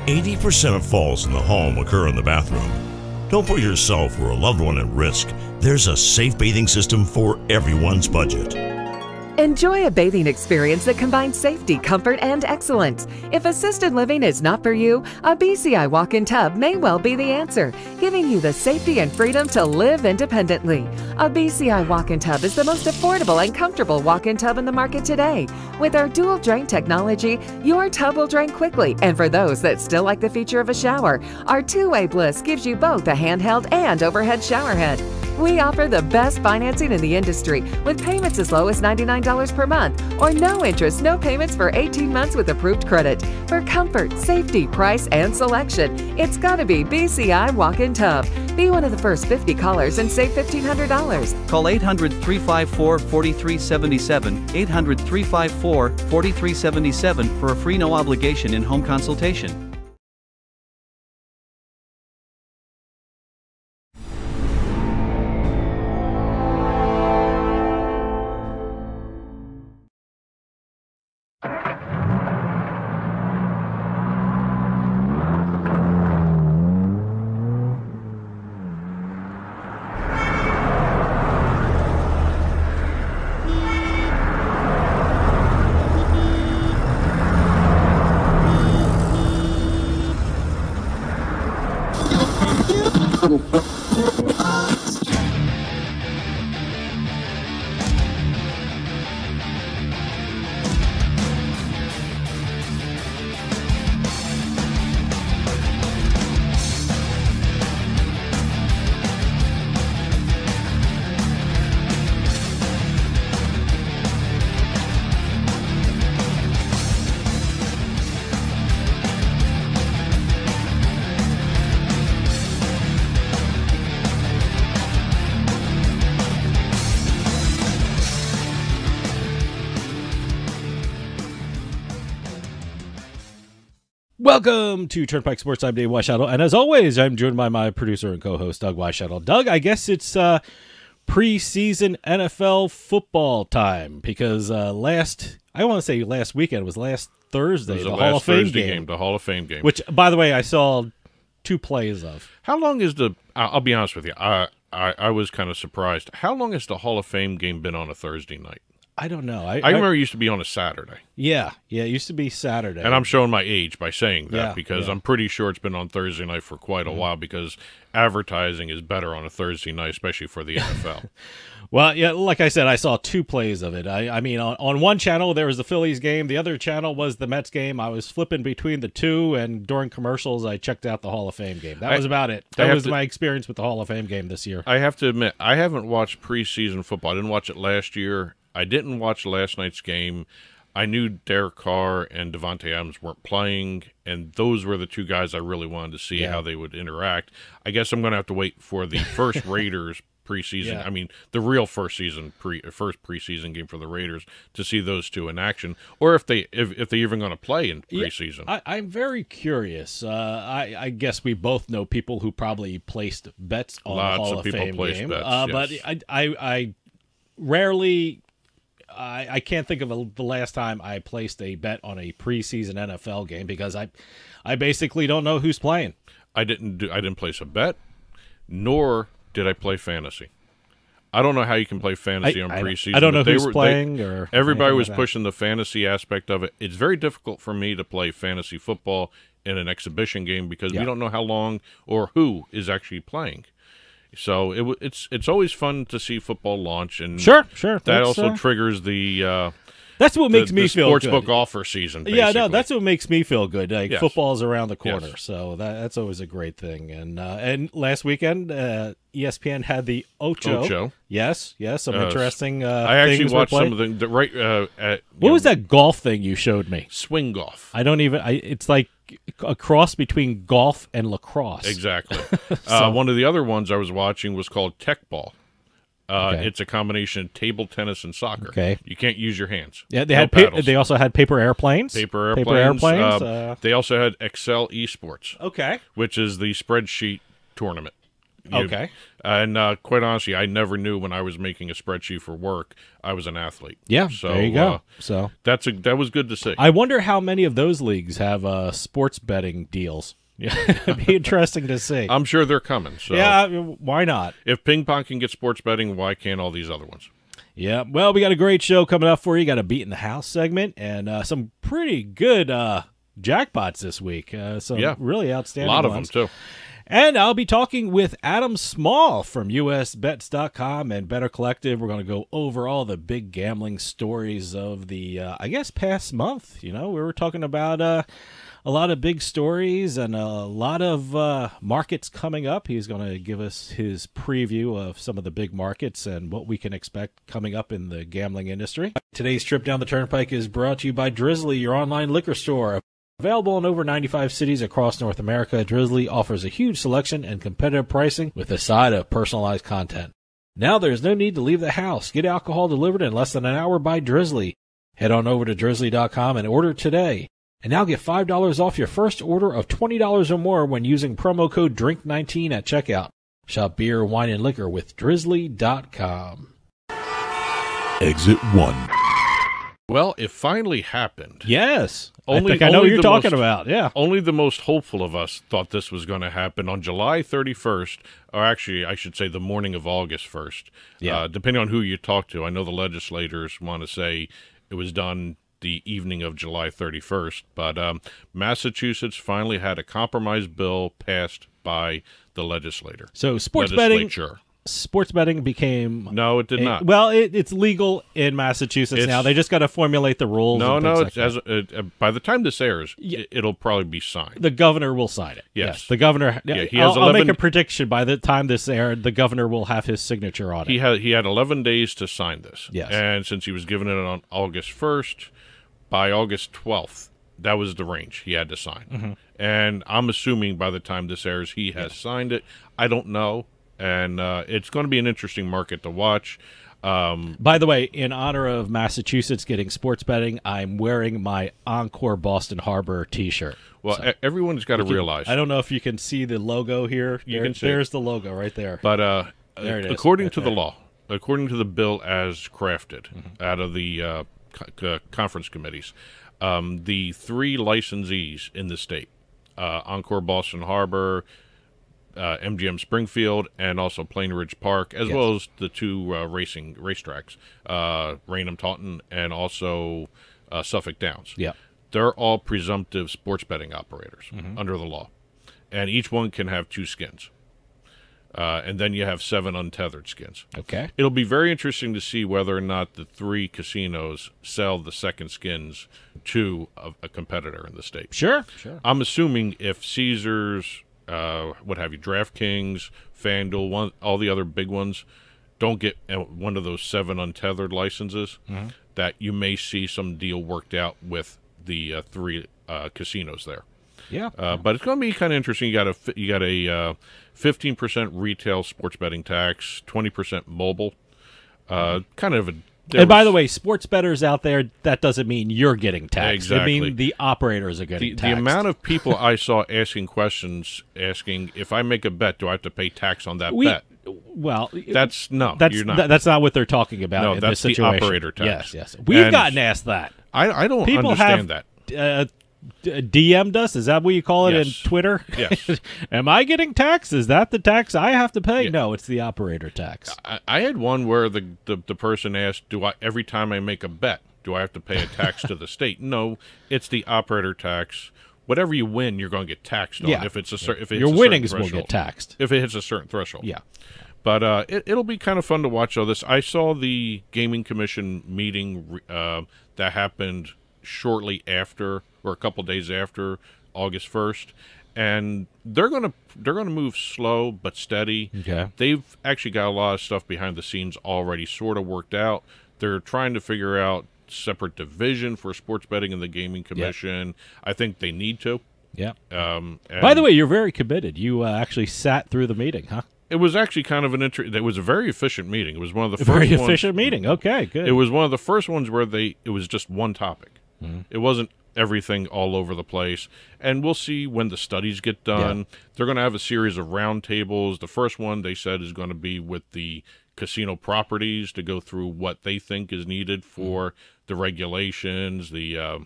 80% of falls in the home occur in the bathroom. Don't put yourself or a loved one at risk. There's a safe bathing system for everyone's budget. Enjoy a bathing experience that combines safety, comfort, and excellence. If assisted living is not for you, a BCI walk-in tub may well be the answer, giving you the safety and freedom to live independently. A BCI walk-in tub is the most affordable and comfortable walk-in tub in the market today. With our dual drain technology, your tub will drain quickly, and for those that still like the feature of a shower, our two-way bliss gives you both a handheld and overhead shower head. We offer the best financing in the industry with payments as low as $99 per month or no interest, no payments for 18 months with approved credit. For comfort, safety, price, and selection, it's gotta be BCI Walk-In Tub. Be one of the first 50 callers and save $1,500. Call 800-354-4377, 800-354-4377 for a free no obligation in-home consultation. Welcome to Turnpike Sports. I'm David Weischadle, and as always, I'm joined by my producer and co-host, Doug Weischadle. Doug, I guess it's preseason NFL football time because I want to say last weekend was last Thursday, the Hall of Fame game. The Hall of Fame game. Which, by the way, I saw 2 plays of. How long is the? I'll be honest with you. I was kind of surprised. How long has the Hall of Fame game been on a Thursday night? I don't know. I remember it used to be on a Saturday. Yeah, it used to be Saturday. And I'm showing my age by saying that because I'm pretty sure it's been on Thursday night for quite a while because advertising is better on a Thursday night, especially for the NFL. Well, yeah, like I said, I saw 2 plays of it. I mean, on one channel, there was the Phillies game. The other channel was the Mets game. I was flipping between the 2, and during commercials, I checked out the Hall of Fame game. That was about it. That was my experience with the Hall of Fame game this year. I have to admit, I haven't watched preseason football. I didn't watch it last year. I didn't watch last night's game. I knew Derek Carr and Devontae Adams weren't playing, and those were the 2 guys I really wanted to see how they would interact. I guess I'm going to have to wait for the first Raiders preseason. I mean, the real first preseason game for the Raiders to see those 2 in action, or if they're even going to play in preseason. I'm very curious. I guess we both know people who probably placed bets on the Hall of Fame game. Bets, but I rarely. I can't think of the last time I placed a bet on a preseason NFL game because I basically don't know who's playing. I didn't place a bet, nor did I play fantasy. I don't know how you can play fantasy on preseason. I don't know who's playing or everybody was pushing the fantasy aspect of it. It's very difficult for me to play fantasy football in an exhibition game because we don't know how long or who is actually playing. So it's always fun to see football launch, and sure. That also triggers the that's what makes me feel good. Sportsbook offer season. Basically. Yeah, no, that's what makes me feel good. Like football's around the corner, so that's always a great thing. And last weekend, ESPN had the Ocho. Yes, some interesting. I actually watched some of the what was that golf thing you showed me? Swing golf. It's like a cross between golf and lacrosse. Exactly. One of the other ones I was watching was called Tech Ball. It's a combination of table tennis and soccer. Okay. You can't use your hands. Yeah, they also had paper airplanes. Paper airplanes. They also had Excel eSports. Okay. Which is the spreadsheet tournament. Okay. And quite honestly, I never knew when I was making a spreadsheet for work, I was an athlete. Yeah, so, there you go. So that was good to see. I wonder how many of those leagues have sports betting deals. Yeah, it'd be interesting to see. I'm sure they're coming. So yeah, why not? If ping pong can get sports betting, why can't all these other ones? Yeah, well, we got a great show coming up for you. Got a Beatin The House segment and some pretty good jackpots this week. Some really outstanding A lot ones. of them, too. And I'll be talking with Adam Small from usbets.com and Better Collective. We're going to go over all the big gambling stories of the, past month. We were talking about a lot of big stories and a lot of markets coming up. He's going to give us his preview of some of the big markets and what we can expect coming up in the gambling industry. Today's trip down the Turnpike is brought to you by Drizzly, your online liquor store. Available in over 95 cities across North America, Drizzly offers a huge selection and competitive pricing with a side of personalized content. Now there's no need to leave the house. Get alcohol delivered in less than an hour by Drizzly. Head on over to drizzly.com and order today. And now get $5 off your first order of $20 or more when using promo code DRINK19 at checkout. Shop beer, wine, and liquor with drizzly.com. Exit 1. Well, it finally happened. Yes. I think I know what you're talking about. Yeah. Only the most hopeful of us thought this was going to happen on July 31st, or actually, I should say the morning of August 1st. Yeah. Depending on who you talk to. I know the legislators want to say it was done the evening of July 31st, but Massachusetts finally had a compromise bill passed by the legislature. So sports betting became... No, it did not. Well, it's legal in Massachusetts now. They just got to formulate the rules. By the time this airs, it'll probably be signed. The governor will sign it. Yes. The governor... Yeah, he has I'll make a prediction. By the time this aired, the governor will have his signature on it. He had 11 days to sign this. Yes. And since he was given it on August 1st, by August 12th, that was the range he had to sign. Mm-hmm. And I'm assuming by the time this airs, he has signed it. I don't know. And it's going to be an interesting market to watch. By the way, in honor of Massachusetts getting sports betting, I'm wearing my Encore Boston Harbor T-shirt. Well, so everyone's got to realize. I don't know if you can see the logo here. You can see. There's the logo right there. But there it is, according to the law, according to the bill as crafted out of the conference committees, the 3 licensees in the state, Encore Boston Harbor, MGM Springfield, and also Plain Ridge Park, as well as the 2 racetracks, Raynham Taunton and also Suffolk Downs. Yeah, they're all presumptive sports betting operators under the law, and each one can have 2 skins. And then you have 7 untethered skins. Okay. It'll be very interesting to see whether or not the 3 casinos sell the second skins to a competitor in the state. Sure. I'm assuming if Caesars, what have you, DraftKings, FanDuel, all the other big ones don't get one of those 7 untethered licenses, that you may see some deal worked out with the 3 casinos there. Yeah. But it's going to be kind of interesting. You got a 15% retail sports betting tax, 20% mobile. Kind of a. And by the way, sports bettors out there, that doesn't mean you're getting taxed. Exactly. I mean the operators are getting taxed. The amount of people I saw asking questions, asking, if I make a bet, do I have to pay tax on that bet? Well, you're not. That's not what they're talking about. No, in that's this situation. the operator tax. Yes. We've gotten asked that. I don't people understand that. DM'd us. Is that what you call it in Twitter? Yes. Am I getting taxed? Is that the tax I have to pay? Yeah. No, it's the operator tax. I had one where the person asked, every time I make a bet, do I have to pay a tax to the state? No, it's the operator tax. Whatever you win, you're going to get taxed on. If it's your winnings will get taxed if it hits a certain threshold. Yeah. But it'll be kind of fun to watch all this. I saw the Gaming Commission meeting that happened shortly after, or a couple days after August 1st, and they're gonna move slow but steady. Okay. They've actually got a lot of stuff behind the scenes already sort of worked out. They're trying to figure out separate division for sports betting in the Gaming Commission. Yep. I think they need to. Yeah. By the way, you're very committed. You actually sat through the meeting, huh? It was actually kind of it was a very efficient meeting. It was one of the first very efficient meeting. Okay, good. It was one of the first ones where it was just one topic. Mm-hmm. It wasn't everything all over the place. And we'll see when the studies get done. They're going to have a series of roundtables. The first one, they said, is going to be with the casino properties to go through what they think is needed for the regulations. They got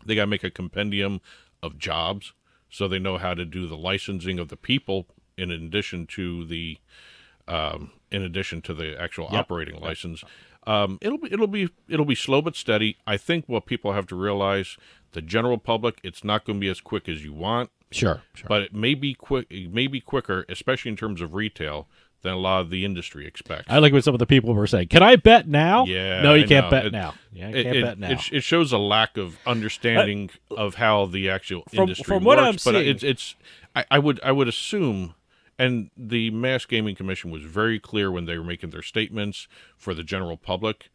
to make a compendium of jobs so they know how to do the licensing of the people in addition to the actual operating license. It'll be slow but steady. I think what people have to realize, the general public, it's not going to be as quick as you want. Sure. But it may be quick. It may be quicker, especially in terms of retail, than a lot of the industry expects. I like what some of the people were saying. Can I bet now? Yeah. No, you can't bet now. Yeah, you can't bet now. It shows a lack of understanding of how the actual industry from works. what I'm seeing, I would assume. And the Mass Gaming Commission was very clear when they were making their statements for the general public.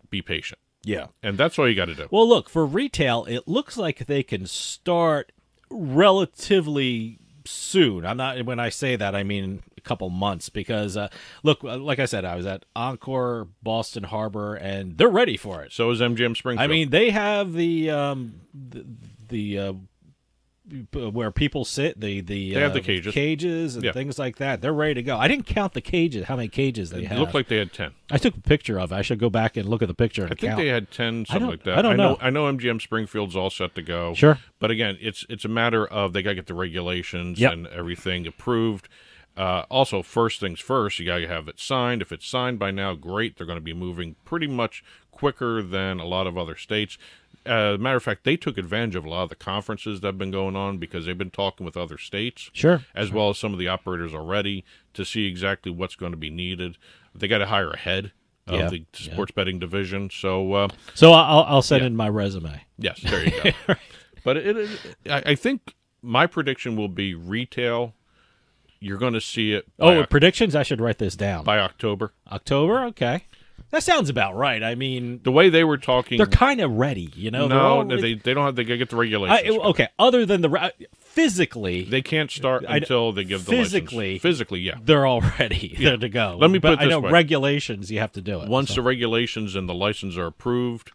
Be patient. Yeah. And that's all you got to do. Well, look, for retail, it looks like they can start relatively soon. I'm not, when I say that, I mean a couple months, because look, like I said, I was at Encore, Boston Harbor, and they're ready for it. So is MGM Springfield. I mean, they have the where people sit, they have the cages and things like that. They're ready to go. I didn't count the cages, how many cages they have. It looked like they had 10. I took a picture of it. I should go back and look at the picture and I think count. they had 10, something like that. I don't know. I know MGM Springfield's all set to go. Sure. But again, it's a matter of they got to get the regulations and everything approved. Also, first things first, you got to have it signed. If it's signed by now, great. They're going to be moving pretty much quicker than a lot of other states. Matter of fact, they took advantage of a lot of the conferences that have been going on because they've been talking with other states, as well as some of the operators already, to see exactly what's going to be needed. They got to hire a head of the sports betting division. So I'll send in my resume. Yes, there you go. But I think my prediction will be retail. You're going to see it. Predictions? I should write this down. By October. October? Okay. That sounds about right. I mean, the way they were talking, they're kind of ready, you know. No, they don't have. They gotta get the regulations. Okay, other than physically, they can't start until they give the license. Physically, yeah, they're all ready. They're to go. Let me put it this way: I know regulations, you have to do it. Once the regulations and the license are approved,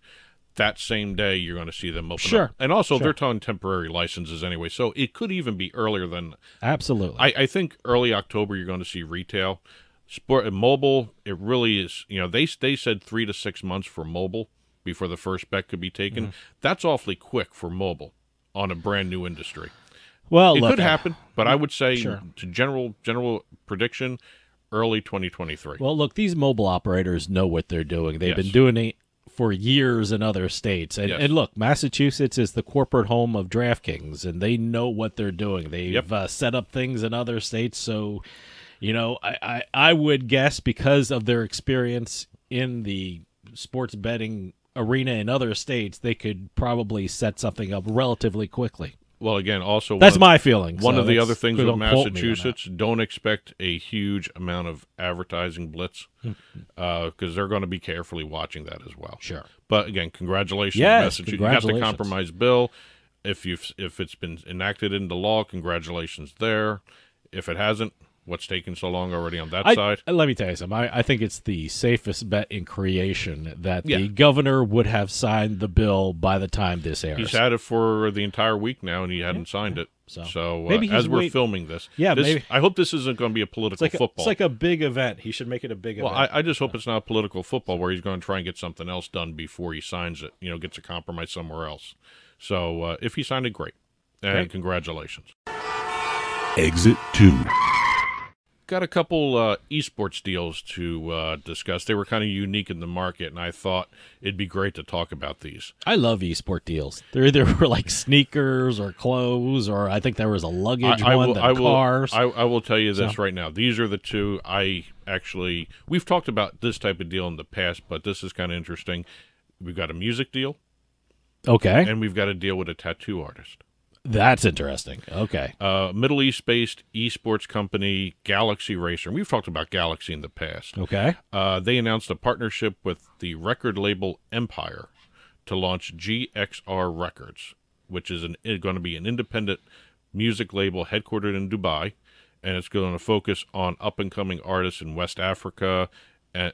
that same day you're going to see them open up. And also, they're talking temporary licenses anyway, so it could even be earlier than. Absolutely, I think early October you're going to see retail. Sport and mobile, it really is. You know, they said 3 to 6 months for mobile before the first bet could be taken. That's awfully quick for mobile on a brand new industry. Well, it could happen, but I would say to general prediction, early 2023. Well, look, these mobile operators know what they're doing. They've been doing it for years in other states. And look, Massachusetts is the corporate home of DraftKings, and they know what they're doing. They've set up things in other states, so. You know, I would guess because of their experience in the sports betting arena in other states, they could probably set something up relatively quickly. Well, again, also that's my feeling. One of the other things with Massachusetts, don't expect a huge amount of advertising blitz because they're going to be carefully watching that as well. Sure. But again, congratulations, Massachusetts. You got the compromise bill. If it's been enacted into law, congratulations there. If it hasn't, what's taking so long already on that side? Let me tell you something. I think it's the safest bet in creation that the governor would have signed the bill by the time this airs. He's had it for the entire week now, and he hadn't signed it. So maybe as we're filming this, maybe. I hope this isn't going to be a political football. It's like a big event. He should make it a big event. Well, I just hope it's not political football where he's going to try and get something else done before he signs it. You know, gets a compromise somewhere else. So if he signed it, great. And congratulations. Exit 2. Got a couple eSports deals to discuss. They were kind of unique in the market, and I thought it'd be great to talk about these. I love eSport deals. They're either were like sneakers or clothes, or I think there was a luggage cars. I will tell you this right now. These are the two we've talked about this type of deal in the past, but this is kind of interesting. We've got a music deal. Okay. And we've got a deal with a tattoo artist. That's interesting. Okay. Middle East-based esports company, Galaxy Racer. And we've talked about Galaxy in the past. Okay. They announced a partnership with the record label Empire to launch GXR Records, which is going to be an independent music label headquartered in Dubai, and it's going to focus on up-and-coming artists in West Africa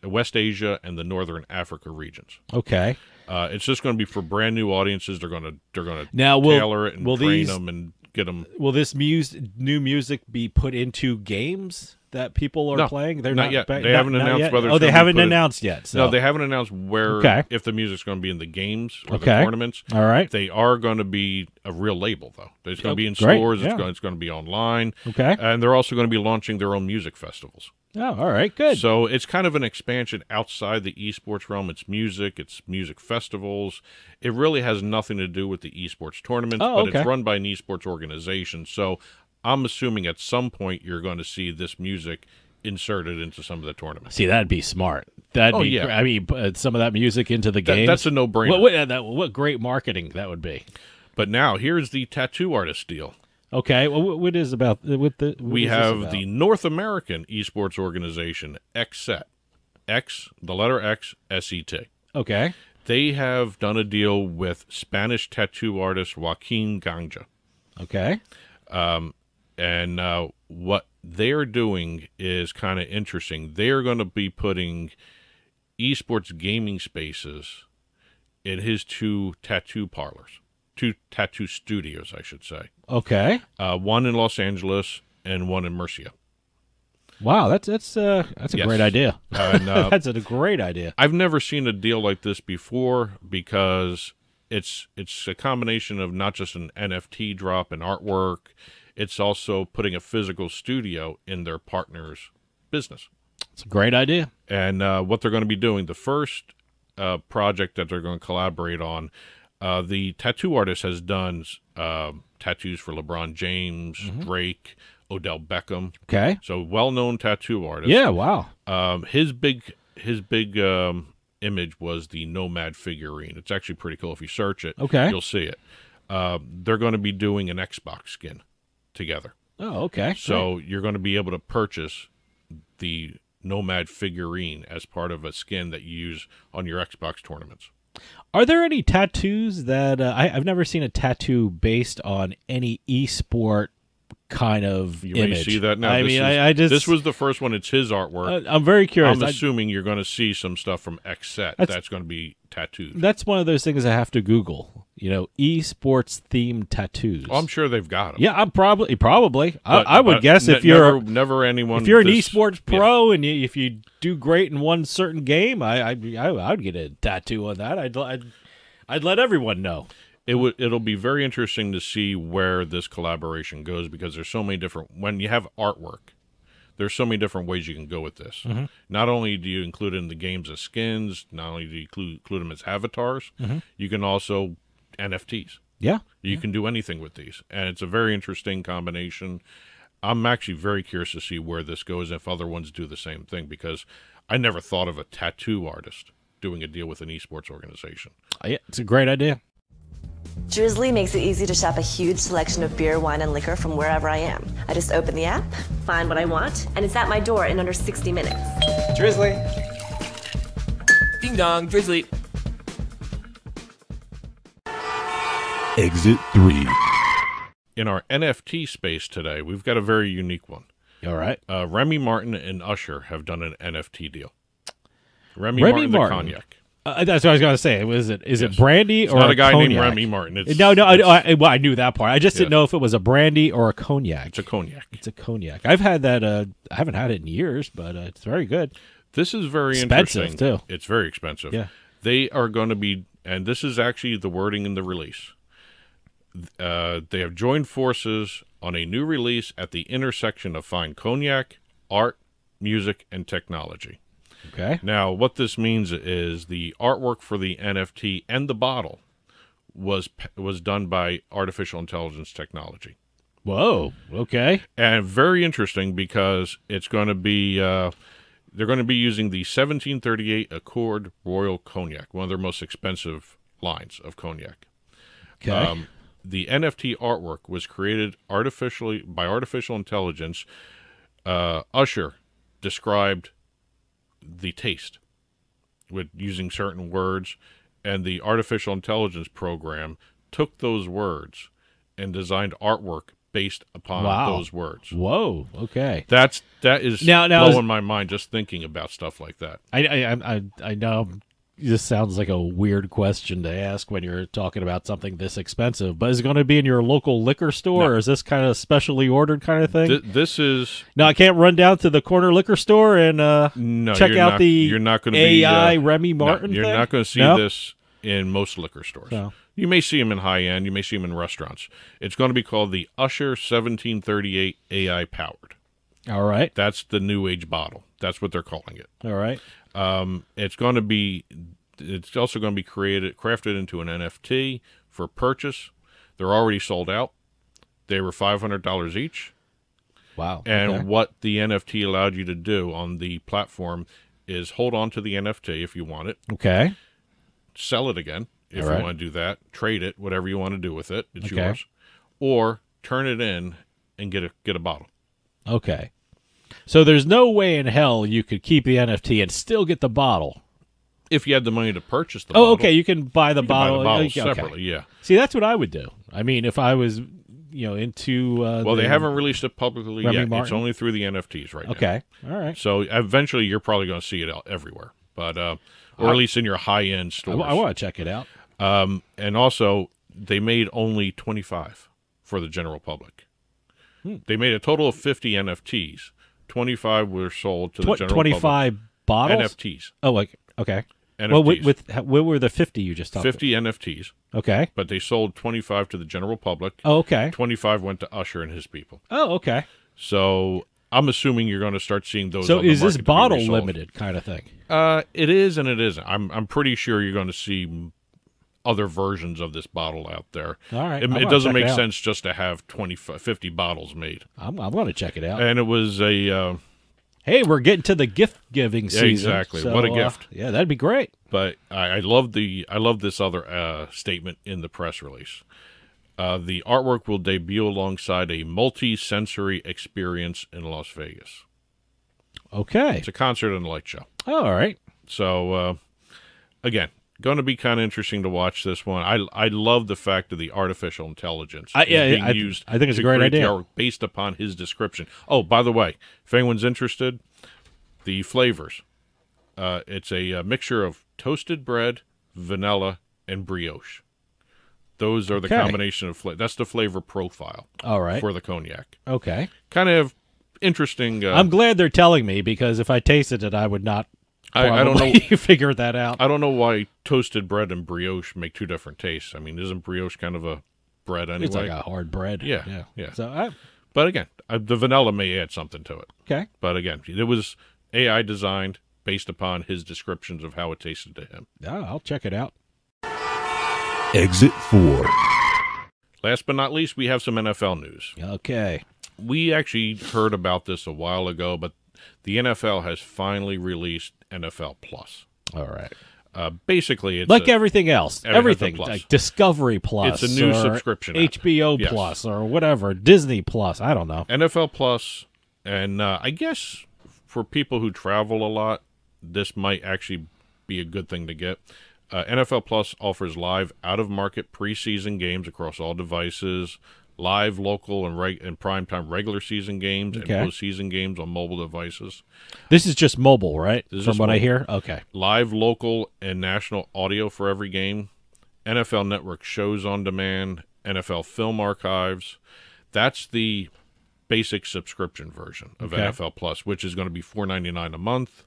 West Asia, and the Northern Africa regions. Okay. It's just going to be for brand new audiences. They're going to Now, tailor it and train them and get them. Will this new music be put into games that people are playing? They're not yet. They haven't announced whether. Oh, they haven't announced yet. So. No, they haven't announced where if the music's going to be in the games or the tournaments. All right. They are going to be a real label though. It's going to be in great. stores. Yeah. It's going to be online. Okay. And they're also going to be launching their own music festivals. Oh, all right, good. So it's kind of an expansion outside the esports realm. It's music festivals. It really has nothing to do with the esports tournaments, but it's run by an esports organization. So I'm assuming at some point you're going to see this music inserted into some of the tournaments. See, that'd be smart. That'd be. I mean, some of that music into the games. That's a no-brainer. What great marketing that would be. But now here's the tattoo artist deal. Okay, well, what is about with the? We have the North American esports organization XSET, the letter X, SET. Okay, they have done a deal with Spanish tattoo artist Joaquin Ganja. Okay, and what they're doing is kind of interesting. They're going to be putting esports gaming spaces in his 2 tattoo parlors. 2 tattoo studios, I should say. Okay. One in Los Angeles and one in Murcia. Wow, that's a great idea. And, that's a great idea. I've never seen a deal like this before because it's a combination of not just an NFT drop and artwork. It's also putting a physical studio in their partner's business. It's a great idea. And what they're going to be doing, the first project that they're going to collaborate on, the tattoo artist has done tattoos for LeBron James, Drake, Odell Beckham. Okay. So well-known tattoo artist. Yeah, wow. His big image was the Nomad figurine. It's actually pretty cool. If you search it, you'll see it. They're going to be doing an Xbox skin together. Oh, okay. So you're going to be able to purchase the Nomad figurine as part of a skin that you use on your Xbox tournaments. Are there any tattoos that I've never seen a tattoo based on any esport kind of you image? May see that now. I mean, I just this was the first one. It's his artwork. I'm very curious. I'm assuming you're going to see some stuff from XSET that's going to be tattoos. That's one of those things I have to Google. You know, esports themed tattoos. Oh, I'm sure they've got them. Yeah, I'm probably. I would guess if you're never anyone. If you're an esports pro and if you do great in one certain game, I would get a tattoo on that. I'd let everyone know. It'll be very interesting to see where this collaboration goes because there's so many different. When you have artwork, there's so many different ways you can go with this. Not only do you include it in the games as skins, not only do you include them as avatars, you can also NFTs. Yeah. You can do anything with these. And it's a very interesting combination. I'm actually very curious to see where this goes if other ones do the same thing because I never thought of a tattoo artist doing a deal with an esports organization. Yeah, it's a great idea. Drizzly makes it easy to shop a huge selection of beer, wine, and liquor from wherever I am. I just open the app, find what I want, and it's at my door in under 60 minutes. Drizzly. Ding dong, Drizzly. Exit 3. In our NFT space today, we've got a very unique one. All right. Remy Martin and Usher have done an NFT deal. Remy Martin, the cognac. That's what I was going to say. Is it brandy it's or not a guy cognac? named Remy Martin? No. I knew that part. I just didn't know if it was a brandy or a cognac. It's a cognac. It's a cognac. I've had that. I haven't had it in years, but it's very good. This is very expensive interesting. Too. It's very expensive. Yeah. They are going to be, and this is actually the wording in the release. They have joined forces on a new release at the intersection of fine cognac, art, music, and technology. Okay. Now, what this means is the artwork for the NFT and the bottle was done by artificial intelligence technology. Whoa. Okay. And very interesting because it's going to be they're going to be using the 1738 Accord Royal Cognac, one of their most expensive lines of cognac. Okay. The NFT artwork was created artificially by artificial intelligence. Usher described the taste with using certain words, and the artificial intelligence program took those words and designed artwork based upon those words. Whoa. Okay. That is now blowing my mind just thinking about stuff like that. I know this sounds like a weird question to ask when you're talking about something this expensive, but is it going to be in your local liquor store, or is this kind of specially ordered kind of thing? This is... No, I can't run down to the corner liquor store and check out you're not going to AI Remy Martin You're thing? not going to see this in most liquor stores. No. You may see them in high-end. You may see them in restaurants. It's going to be called the Usher 1738 AI Powered. All right. That's the new age bottle. That's what they're calling it. All right. It's also going to be crafted into an NFT for purchase. They're already sold out. They were $500 each. Wow. And what the NFT allowed you to do on the platform is hold on to the NFT if you want it. Okay. Sell it again if you want to do that. Trade it, whatever you want to do with it. It's Okay. yours. Or turn it in and get a bottle. Okay. So there's no way in hell you could keep the NFT and still get the bottle. If you had the money to purchase the bottle. Oh, okay. You can buy the bottle. Buy the Okay. separately, yeah. See, that's what I would do. I mean, if I was, into... well, they haven't released it publicly Remy yet. Martin? It's only through the NFTs right now. Okay. All right. So eventually you're probably going to see it out everywhere. But or at least in your high-end stores. I want to check it out. And also, they made only 25 for the general public. They made a total of 50 NFTs. 25 were sold to the general 25 public. bottles? NFTs. Oh, like, okay. NFTs. Well, what were the 50 you just talked 50 NFTs. Okay. But they sold 25 to the general public. Oh, okay. 25 went to Usher and his people. Oh, okay. So I'm assuming you're going to start seeing those. So on the is this market to be bottle resold. limited kind of thing? It is and it isn't. I'm pretty sure you're going to see other versions of this bottle out there. All right. It doesn't make sense just to have 50 bottles made. I'm going to check it out. And it was a... hey, we're getting to the gift-giving season. Exactly. So, What a gift. Yeah, that'd be great. But I love this other statement in the press release. The artwork will debut alongside a multi-sensory experience in Las Vegas. Okay. It's a concert and a light show. Oh, all right. So, again, going to be kind of interesting to watch this one. I love the fact that the artificial intelligence is being used. I think it's a to great create the idea. artwork based upon his description. Oh, by the way, if anyone's interested, the flavors. It's a mixture of toasted bread, vanilla, and brioche. Those are the combination of flavor. That's the flavor profile. All right. For the cognac. Okay. Kind of interesting. I'm glad they're telling me, because if I tasted it, I would not. I don't know. Figure that out. I don't know why toasted bread and brioche make two different tastes. I mean, isn't brioche kind of a bread anyway? It's like a hard bread. Yeah. So, but again, the vanilla may add something to it. okay. But again, it was AI designed based upon his descriptions of how it tasted to him. Yeah, I'll check it out. Exit 4. Last but not least, we have some NFL news. Okay. We actually heard about this a while ago, but the NFL has finally released NFL Plus. All right. Basically, it's like everything else. Everything. Plus. Like Discovery Plus. It's a new or subscription app. HBO Yes. Plus or whatever. Disney Plus. I don't know. NFL Plus, and I guess for people who travel a lot, this might actually be a good thing to get. NFL Plus offers live out-of-market preseason games across all devices, live, local, and primetime regular season games, and postseason games on mobile devices. This is just mobile, right? From what I mobile. hear? Okay. Live, local, and national audio for every game. NFL Network shows on demand, NFL film archives. That's the basic subscription version of NFL Plus, which is going to be $4.99 a month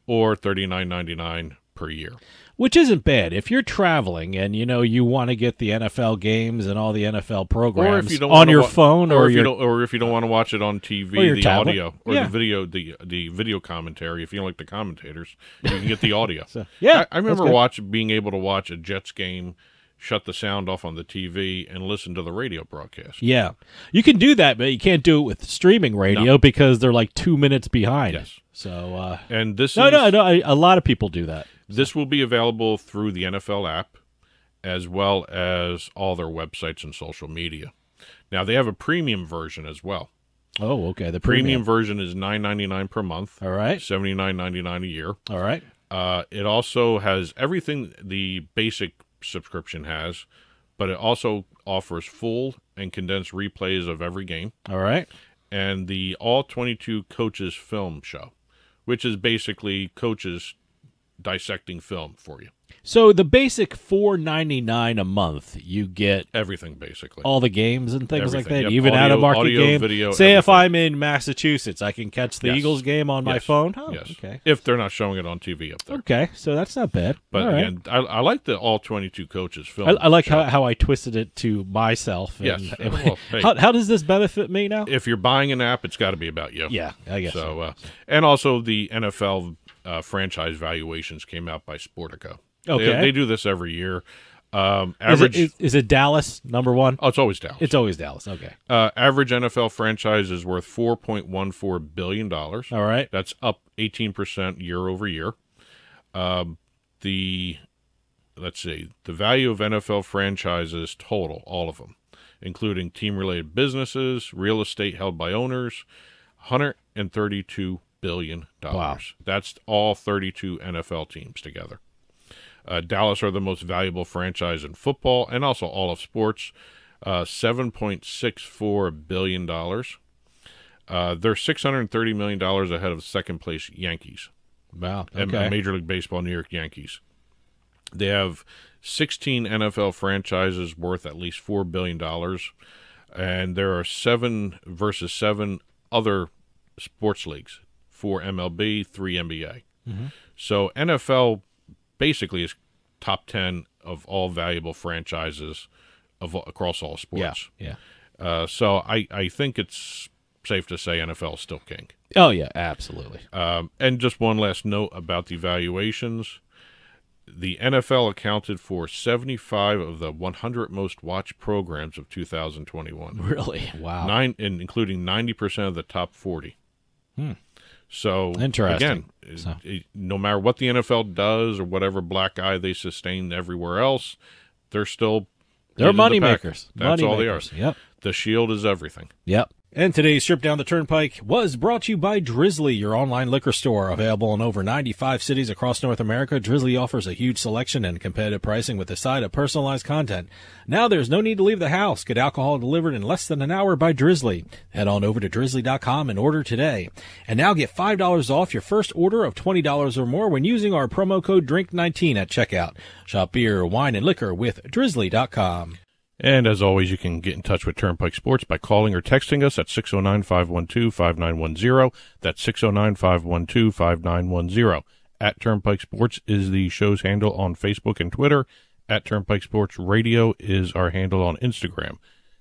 or $39.99 per year. Which isn't bad. If you're traveling and, you want to get the NFL games and all the NFL programs or if you don't on your phone or your... if you don't want to watch it on TV, or your the tablet. audio or the video, the video commentary. If you don't like the commentators, you can get the audio. Yeah, I remember being able to watch a Jets game, shut the sound off on the TV, and listen to the radio broadcast. Yeah, you can do that, but you can't do it with streaming radio because they're like 2 minutes behind. Yes. So, and this no, a lot of people do that. This will be available through the NFL app, as well as all their websites and social media. Now, they have a premium version as well. Oh, okay. The premium version is $9.99 per month. All right. $79.99 a year. All right. It also has everything the basic subscription has, but it also offers full and condensed replays of every game. All right. And the All 22 Coaches Film Show, which is basically coaches dissecting film for you. So the basic $4.99 a month, you get everything basically, all the games and things everything. like that. Yep. Even audio, out of market audio, game. video, Say everything. if I'm in Massachusetts, I can catch the Yes. Eagles game on my Yes. phone. Oh, yes. Okay. If they're not showing it on TV up there. Okay, so that's not bad. But all right. again, I like the All 22 Coaches film. I like show. how I twisted it to myself. And, Yes. Well, hey. how does this benefit me now? If you're buying an app, it's got to be about you. Yeah, I guess so. And also the NFL franchise valuations came out by Sportico. Okay. They do this every year. Average is it Dallas number one? Oh, it's always Dallas. It's always Dallas. Okay. Average NFL franchise is worth $4.14 billion. All right. That's up 18% year over year. Let's see, the value of NFL franchises total, all of them, including team-related businesses, real estate held by owners, $132 billion. Wow. That's all 32 NFL teams together. Dallas are the most valuable franchise in football and also all of sports, $7.64 billion. They're $630 million ahead of second-place Yankees. Wow. And Okay. Major League Baseball New York Yankees. They have 16 NFL franchises worth at least $4 billion, and there are 7 versus 7 other sports leagues, 4 MLB, 3 NBA. Mm-hmm. So NFL basically is top 10 of all valuable franchises across all sports. Yeah. So I think it's safe to say NFL is still king. Oh, yeah, absolutely. And just one last note about the valuations. The NFL accounted for 75 of the 100 most watched programs of 2021. Really? Wow. Including 90% of the top 40. So, Interesting. Again, no matter what the NFL does or whatever black eye they sustain everywhere else, they're still They're money the pack. makers. That's Money all makers. they are. Yep. The shield is everything. Yep. And today's trip down the Turnpike was brought to you by Drizzly, your online liquor store. Available in over 95 cities across North America, Drizzly offers a huge selection and competitive pricing with a side of personalized content. Now there's no need to leave the house. Get alcohol delivered in less than an hour by Drizzly. Head on over to drizzly.com and order today. And now get $5 off your first order of $20 or more when using our promo code DRINK19 at checkout. Shop beer, wine, and liquor with drizzly.com. And as always, you can get in touch with Turnpike Sports by calling or texting us at 609-512-5910. That's 609-512-5910. At Turnpike Sports is the show's handle on Facebook and Twitter. At Turnpike Sports Radio is our handle on Instagram.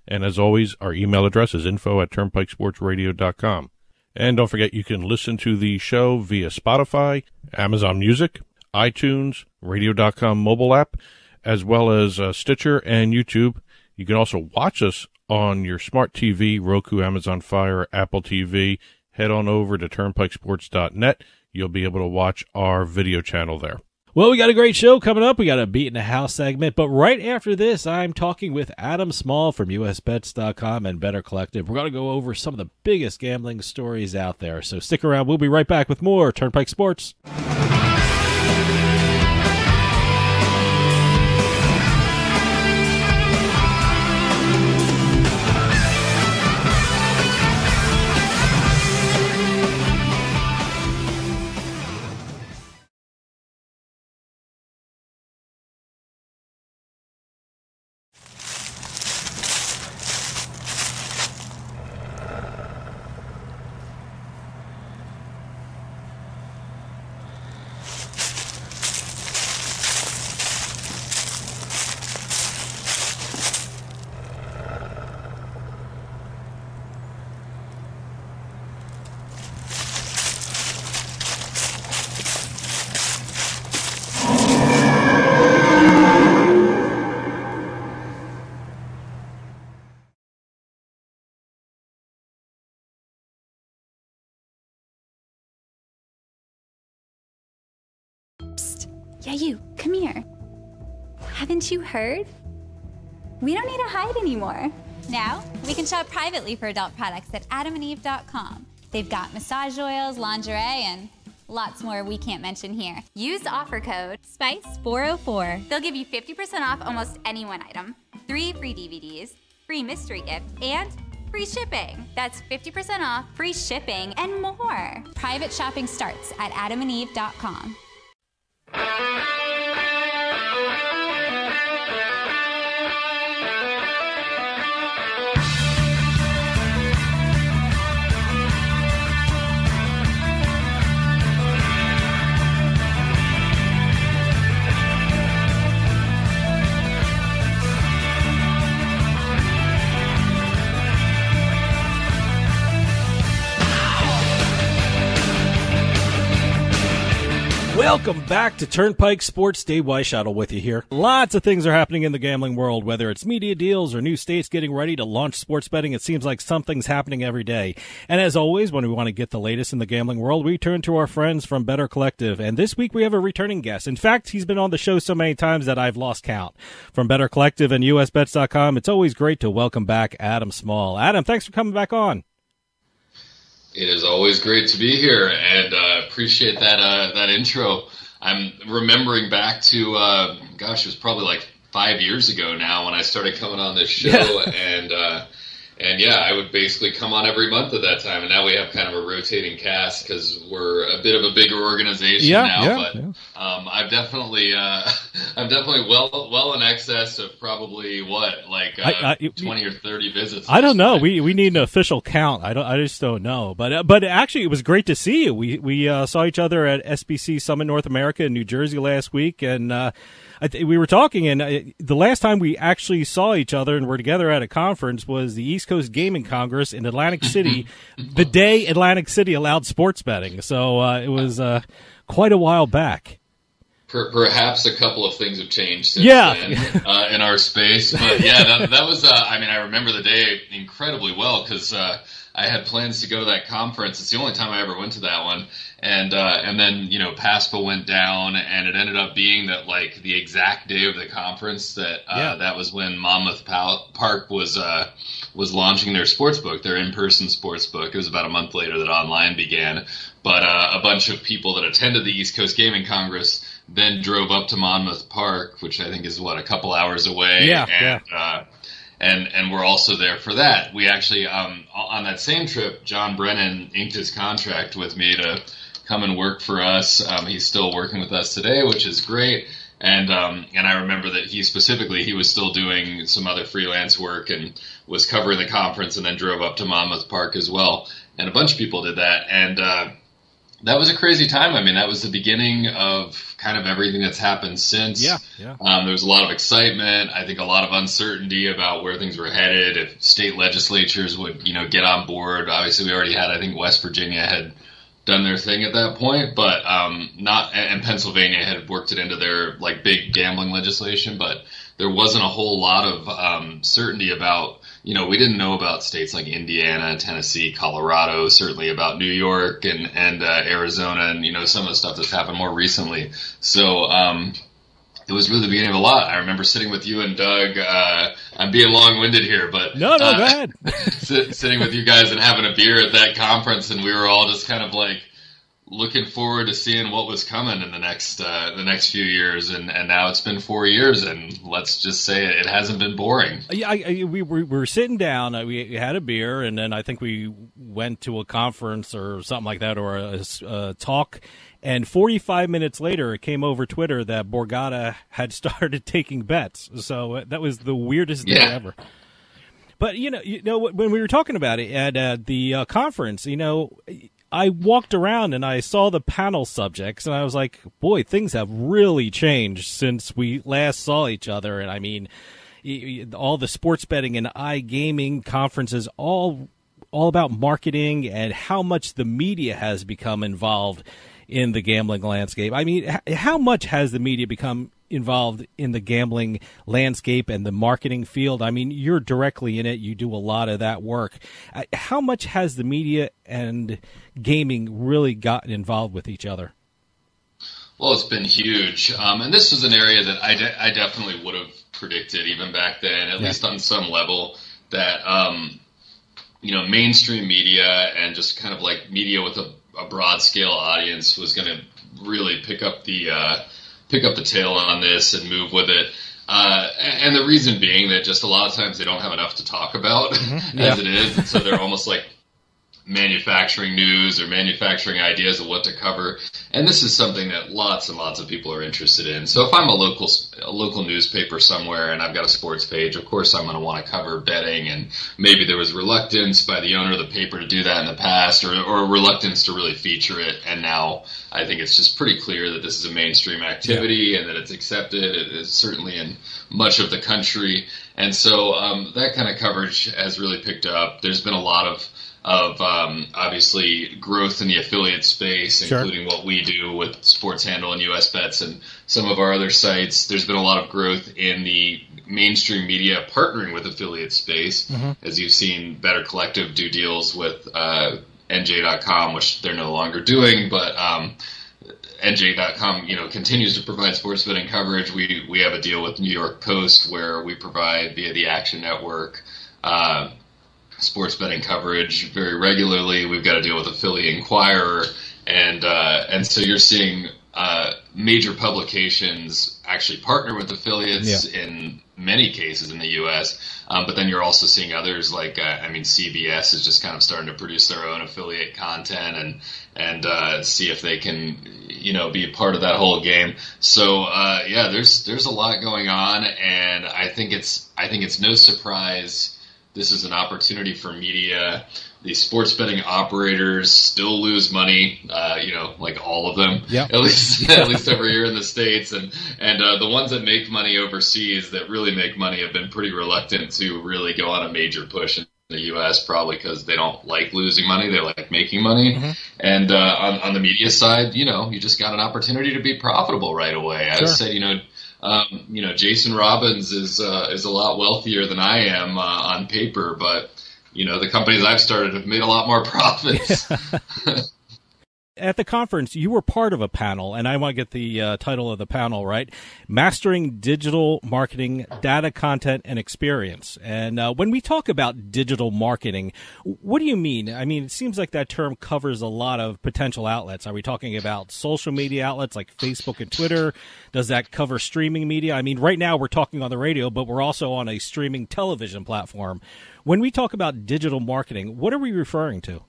And as always, our email address is info@turnpikesportsradio.com. And don't forget, you can listen to the show via Spotify, Amazon Music, iTunes, radio.com mobile app, as well as Stitcher and YouTube. You can also watch us on your smart TV, Roku, Amazon Fire, Apple TV. Head on over to turnpikesports.net. You'll be able to watch our video channel there. Well, we got a great show coming up. We got a Beatin The House segment. But right after this, I'm talking with Adam Small from usbets.com and Better Collective. We're going to go over some of the biggest gambling stories out there. So stick around. We'll be right back with more Turnpike Sports. Yeah, you, come here. Haven't you heard? We don't need to hide anymore. Now, we can shop privately for adult products at adamandeve.com. They've got massage oils, lingerie, and lots more we can't mention here. Use offer code SPICE404. They'll give you 50% off almost any one item. 3 free DVDs, free mystery gift, and free shipping. That's 50% off, free shipping, and more. Private shopping starts at adamandeve.com. Welcome back to Turnpike Sports. Dave Weischadle with you here. Lots of things are happening in the gambling world, whether it's media deals or new states getting ready to launch sports betting. It seems like something's happening every day. And as always, when we want to get the latest in the gambling world, we turn to our friends from Better Collective. And this week we have a returning guest. In fact, he's been on the show so many times that I've lost count. From Better Collective and usbets.com, it's always great to welcome back Adam Small. Adam, thanks for coming back on. It is always great to be here, and appreciate that intro. I'm remembering back to, it was probably like 5 years ago now when I started coming on this show, and yeah, I would basically come on every month at that time, and now we have kind of a rotating cast because we're a bit of a bigger organization now. I'm definitely well in excess of probably 20 or 30 visits. I don't know. We need an official count. I just don't know. But actually, it was great to see you. We saw each other at SBC Summit North America in New Jersey last week, and we were talking, and the last time we actually saw each other and were together at a conference was the East Coast Gaming Congress in Atlantic City, the day Atlantic City allowed sports betting. So it was quite a while back. Perhaps a couple of things have changed since then in our space. But yeah, that was, I remember the day incredibly well because I had plans to go to that conference. It's the only time I ever went to that one. And then, PASPA went down, and it ended up being that, like, the exact day of the conference that was when Monmouth Park was launching their sportsbook, their in-person sportsbook. It was about a month later that online began. But a bunch of people that attended the East Coast Gaming Congress then drove up to Monmouth Park, which I think is, a couple hours away. And we're also there for that. We actually, on that same trip, John Brennan inked his contract with me to come and work for us. He's still working with us today, which is great. And I remember that he was still doing some other freelance work and was covering the conference and then drove up to Monmouth Park as well. And a bunch of people did that. And that was a crazy time. That was the beginning of kind of everything that's happened since. There was a lot of excitement. I think a lot of uncertainty about where things were headed, if state legislatures would, get on board. Obviously, we already had, I think West Virginia had done their thing at that point, but and Pennsylvania had worked it into their, big gambling legislation, but there wasn't a whole lot of certainty about, we didn't know about states like Indiana, Tennessee, Colorado, certainly about New York and Arizona and, some of the stuff that's happened more recently. So it was really the beginning of a lot. I remember sitting with you and Doug. I'm being long-winded here, but no, go ahead. Sitting with you guys and having a beer at that conference, and we were all just kind of looking forward to seeing what was coming in the next few years, and now it's been 4 years, and let's just say it hasn't been boring. We were sitting down, we had a beer, and then I think we went to a conference or something like that, or a talk, and 45 minutes later it came over Twitter that Borgata had started taking bets. So that was the weirdest day ever. But when we were talking about it at the conference, I walked around and I saw the panel subjects, and I was like, boy, things have really changed since we last saw each other. And all the sports betting and iGaming conferences, all about marketing and how much the media has become involved in the gambling landscape. How much has the media become involved in the gambling landscape and the marketing field? You're directly in it. You do a lot of that work. How much has the media and gaming really gotten involved with each other? Well, it's been huge. And this was an area that I definitely would have predicted even back then, at least on some level, that, mainstream media and just kind of media with a broad scale audience was going to really pick up the tail on this and move with it. And the reason being that just a lot of times they don't have enough to talk about as it is. And so they're almost like manufacturing news or manufacturing ideas of what to cover. And this is something that lots and lots of people are interested in. So if I'm a local newspaper somewhere and I've got a sports page, of course I'm going to want to cover betting, and maybe there was reluctance by the owner of the paper to do that in the past, or reluctance to really feature it. And now I think it's just pretty clear that this is a mainstream activity and that it's accepted. It is certainly in much of the country. And so that kind of coverage has really picked up. There's been a lot of obviously growth in the affiliate space, including what we do with SportsHandle and US Bets and some of our other sites. There's been a lot of growth in the mainstream media partnering with affiliate space, as you've seen Better Collective do deals with NJ.com, which they're no longer doing, but NJ.com, continues to provide sports betting coverage. We have a deal with New York Post where we provide via the Action Network sports betting coverage very regularly. We've got to deal with Affiliate Inquirer, and so you're seeing major publications actually partner with affiliates in many cases in the U.S., but then you're also seeing others like CBS is just kind of starting to produce their own affiliate content and see if they can be a part of that whole game. So there's a lot going on, and I think it's no surprise. This is an opportunity for media. The sports betting operators still lose money, like all of them, at least every year in the States. And the ones that make money overseas, that really make money, have been pretty reluctant to really go on a major push in the U.S., probably because they don't like losing money. They like making money. And on the media side, you just got an opportunity to be profitable right away. I said, Jason Robbins is a lot wealthier than I am on paper, but the companies I've started have made a lot more profits. At the conference, you were part of a panel, and I want to get the title of the panel right: Mastering Digital Marketing, Data, Content, and Experience. And when we talk about digital marketing, what do you mean? I mean, it seems like that term covers a lot of potential outlets. Are we talking about social media outlets like Facebook and Twitter? Does that cover streaming media? I mean, right now we're talking on the radio, but we're also on a streaming television platform. When we talk about digital marketing, what are we referring to?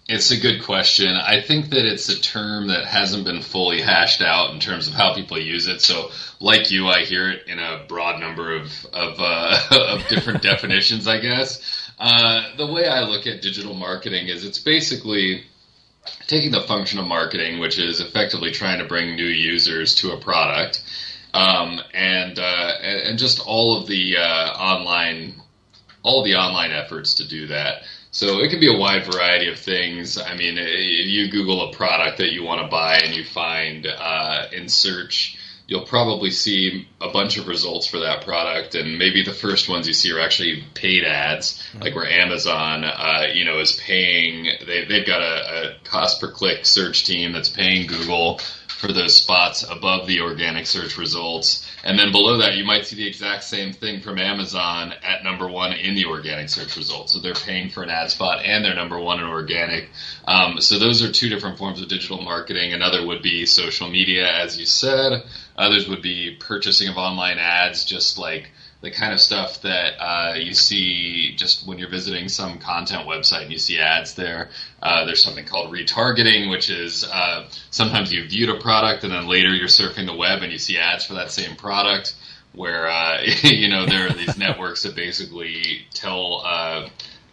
It's a good question. I think that it's a term that hasn't been fully hashed out in terms of how people use it. So, like you, I hear it in a broad number of different definitions, I guess. The way I look at digital marketing is it's basically taking the function of marketing, which is effectively trying to bring new users to a product, and just all of the online efforts to do that. So it can be a wide variety of things. I mean, if you Google a product that you want to buy and you find in search, you'll probably see a bunch of results for that product. And maybe the first ones you see are actually paid ads, like where Amazon, is paying. They've got a cost per click search team that's paying Google for those spots above the organic search results. And then below that, you might see the exact same thing from Amazon at number one in the organic search results. So they're paying for an ad spot and they're number one in organic. So those are two different forms of digital marketing. Another would be social media, as you said. Others would be purchasing of online ads, just like the kind of stuff that you see just when you're visiting some content website and you see ads there. There's something called retargeting, which is sometimes you viewed a product and then later you're surfing the web and you see ads for that same product, where there are these networks that basically tell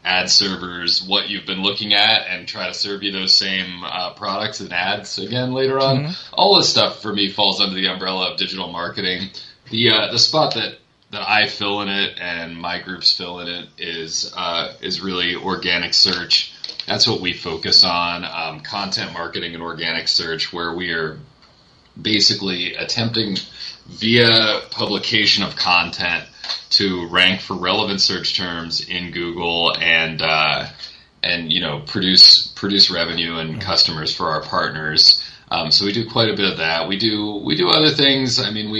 ad servers what you've been looking at and try to serve you those same products and ads again later on. All this stuff for me falls under the umbrella of digital marketing. The spot that I fill in it and my groups fill in it is really organic search. That's what we focus on, content marketing and organic search, where we are basically attempting via publication of content to rank for relevant search terms in Google and produce revenue and customers for our partners. So we do quite a bit of that. We do other things. I mean,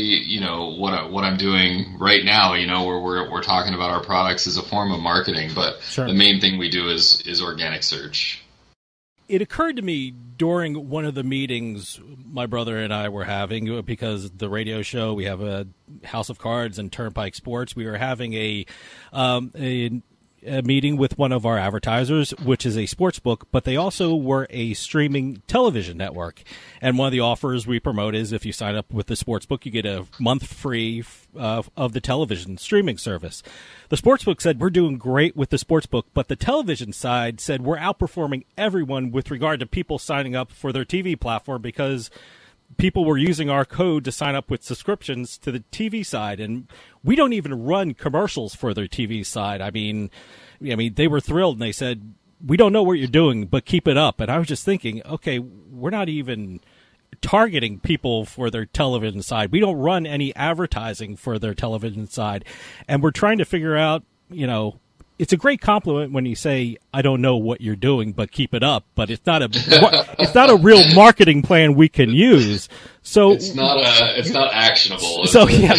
what I'm doing right now, where we're talking about our products is a form of marketing, but the main thing we do is organic search. It occurred to me during one of the meetings my brother and I were having, because the radio show, we have a House of Cards and Turnpike Sports. We were having a meeting with one of our advertisers, which is a sports book, but they also were a streaming television network. And one of the offers we promote is if you sign up with the sports book, you get a month free of the television streaming service. The sports book said we're doing great with the sports book, but the television side said we're outperforming everyone with regard to people signing up for their TV platform, because people were using our code to sign up with subscriptions to the TV side, and we don't even run commercials for their TV side. I mean, they were thrilled, and they said, we don't know what you're doing, but keep it up. And I was just thinking, okay, we're not even targeting people for their television side. We don't run any advertising for their television side, and we're trying to figure out, it's a great compliment when you say, I don't know what you're doing, but keep it up. But it's not a real marketing plan we can use. So it's not actionable. So yeah,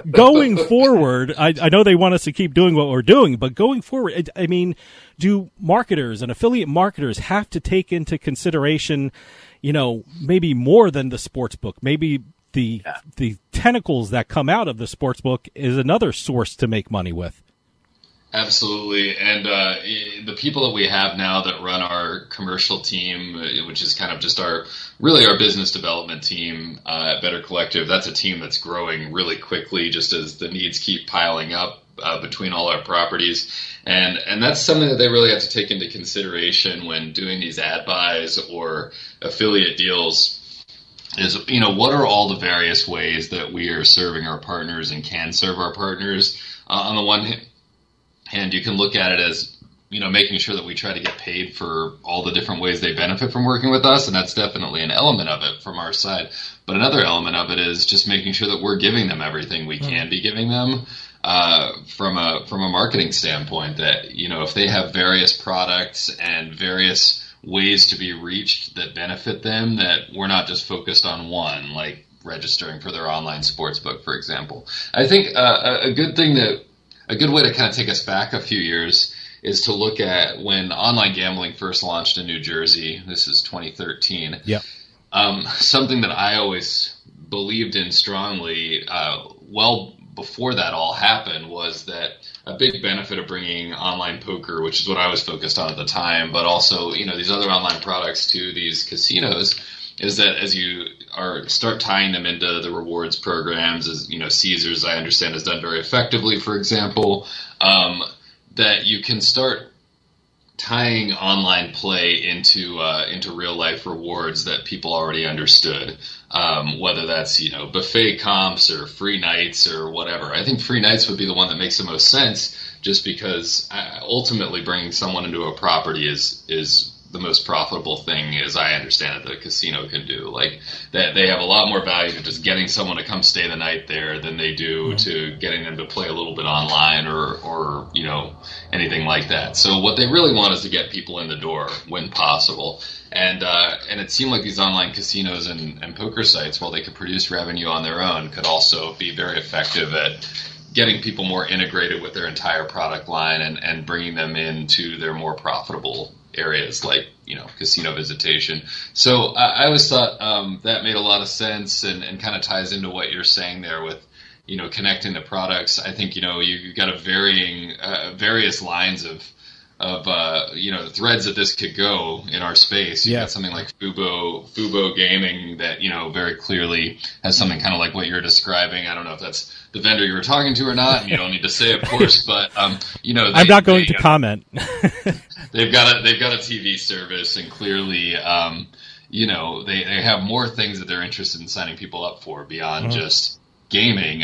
going forward, I know they want us to keep doing what we're doing, but going forward, I mean, do marketers and affiliate marketers have to take into consideration, maybe more than the sports book, maybe the tentacles that come out of the sports book is another source to make money with? Absolutely. And the people that we have now that run our commercial team, which is kind of just our business development team at Better Collective, that's a team that's growing really quickly just as the needs keep piling up between all our properties. And that's something that they really have to take into consideration when doing these ad buys or affiliate deals is, what are all the various ways that we are serving our partners and can serve our partners. On the one hand, you can look at it as, making sure that we try to get paid for all the different ways they benefit from working with us, and that's definitely an element of it from our side. But another element of it is just making sure that we're giving them everything we can be giving them from a marketing standpoint. That, if they have various products and various ways to be reached that benefit them, that we're not just focused on one, like registering for their online sports book, for example. I think a good way to kind of take us back a few years is to look at when online gambling first launched in New Jersey. This is 2013. Yeah. Something that I always believed in strongly, well before that all happened, was that a big benefit of bringing online poker, which is what I was focused on at the time, but also, these other online products to these casinos, is that as you start tying them into the rewards programs, as Caesars, I understand, has done very effectively, for example, that you can start tying online play into real life rewards that people already understood, whether that's buffet comps or free nights or whatever. I think free nights would be the one that makes the most sense, just because ultimately bringing someone into a property is the most profitable thing, as I understand it, that a casino can do. Like, that they have a lot more value to just getting someone to come stay the night there than they do to getting them to play a little bit online or anything like that. So what they really want is to get people in the door when possible. And it seemed like these online casinos and poker sites, while they could produce revenue on their own, could also be very effective at getting people more integrated with their entire product line and bringing them into their more profitable areas, like casino visitation. So I always thought that made a lot of sense and kind of ties into what you're saying there with connecting the products. I think you've got a various lines of threads that this could go in our space. You've got something like Fubo Gaming that very clearly has something kind of like what you're describing. I don't know if that's the vendor you were talking to or not, and you don't need to say, of course, but I'm not going to comment. They've got a TV service, and clearly, they have more things that they're interested in signing people up for beyond just gaming.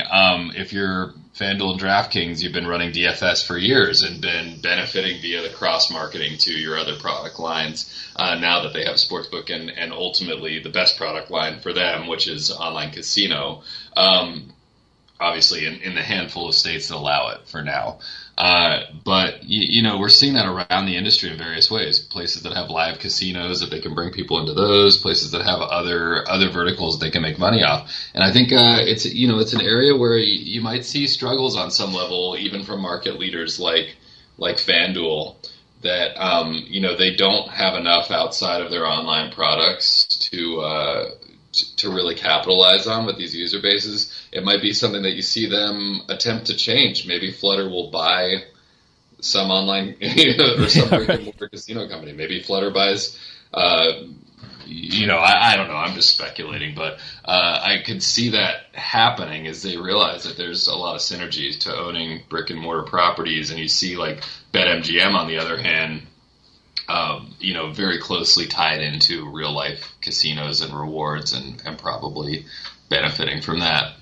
If you're FanDuel and DraftKings, you've been running DFS for years and been benefiting via the cross-marketing to your other product lines. Now that they have Sportsbook and ultimately the best product line for them, which is online casino, obviously in the handful of states that allow it for now. But we're seeing that around the industry in various ways. Places that have live casinos, that they can bring people into those. Places that have other verticals they can make money off. And I think it's an area where you might see struggles on some level, even from market leaders like FanDuel, that they don't have enough outside of their online products to really capitalize on with these user bases. It might be something that you see them attempt to change. Maybe Flutter will buy some online or some brick-and-mortar casino company. Maybe Flutter buys. I don't know. I'm just speculating, but I could see that happening as they realize that there's a lot of synergies to owning brick-and-mortar properties, and you see like BetMGM on the other hand. Very closely tied into real life casinos and rewards and probably benefiting from that.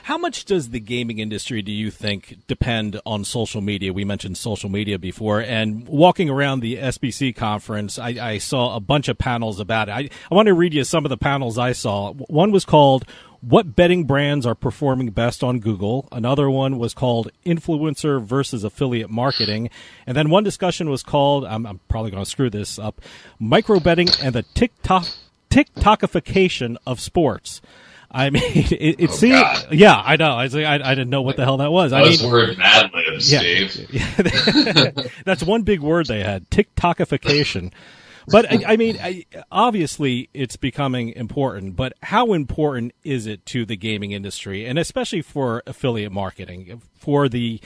How much does the gaming industry, do you think, depend on social media? We mentioned social media before, and walking around the SBC conference, I saw a bunch of panels about it. I want to read you some of the panels I saw. One was called What Betting Brands Are Performing Best on Google. Another one was called Influencer versus Affiliate Marketing. And then one discussion was called, I'm probably going to screw this up, Micro Betting and the TikTokification of Sports. I mean, it seemed, God. Yeah, I know. I didn't know what the hell that was. Those were Mad Libs, Dave. That's one big word they had, TikTokification. But, I mean, obviously it's becoming important, but how important is it to the gaming industry, and especially for affiliate marketing, for the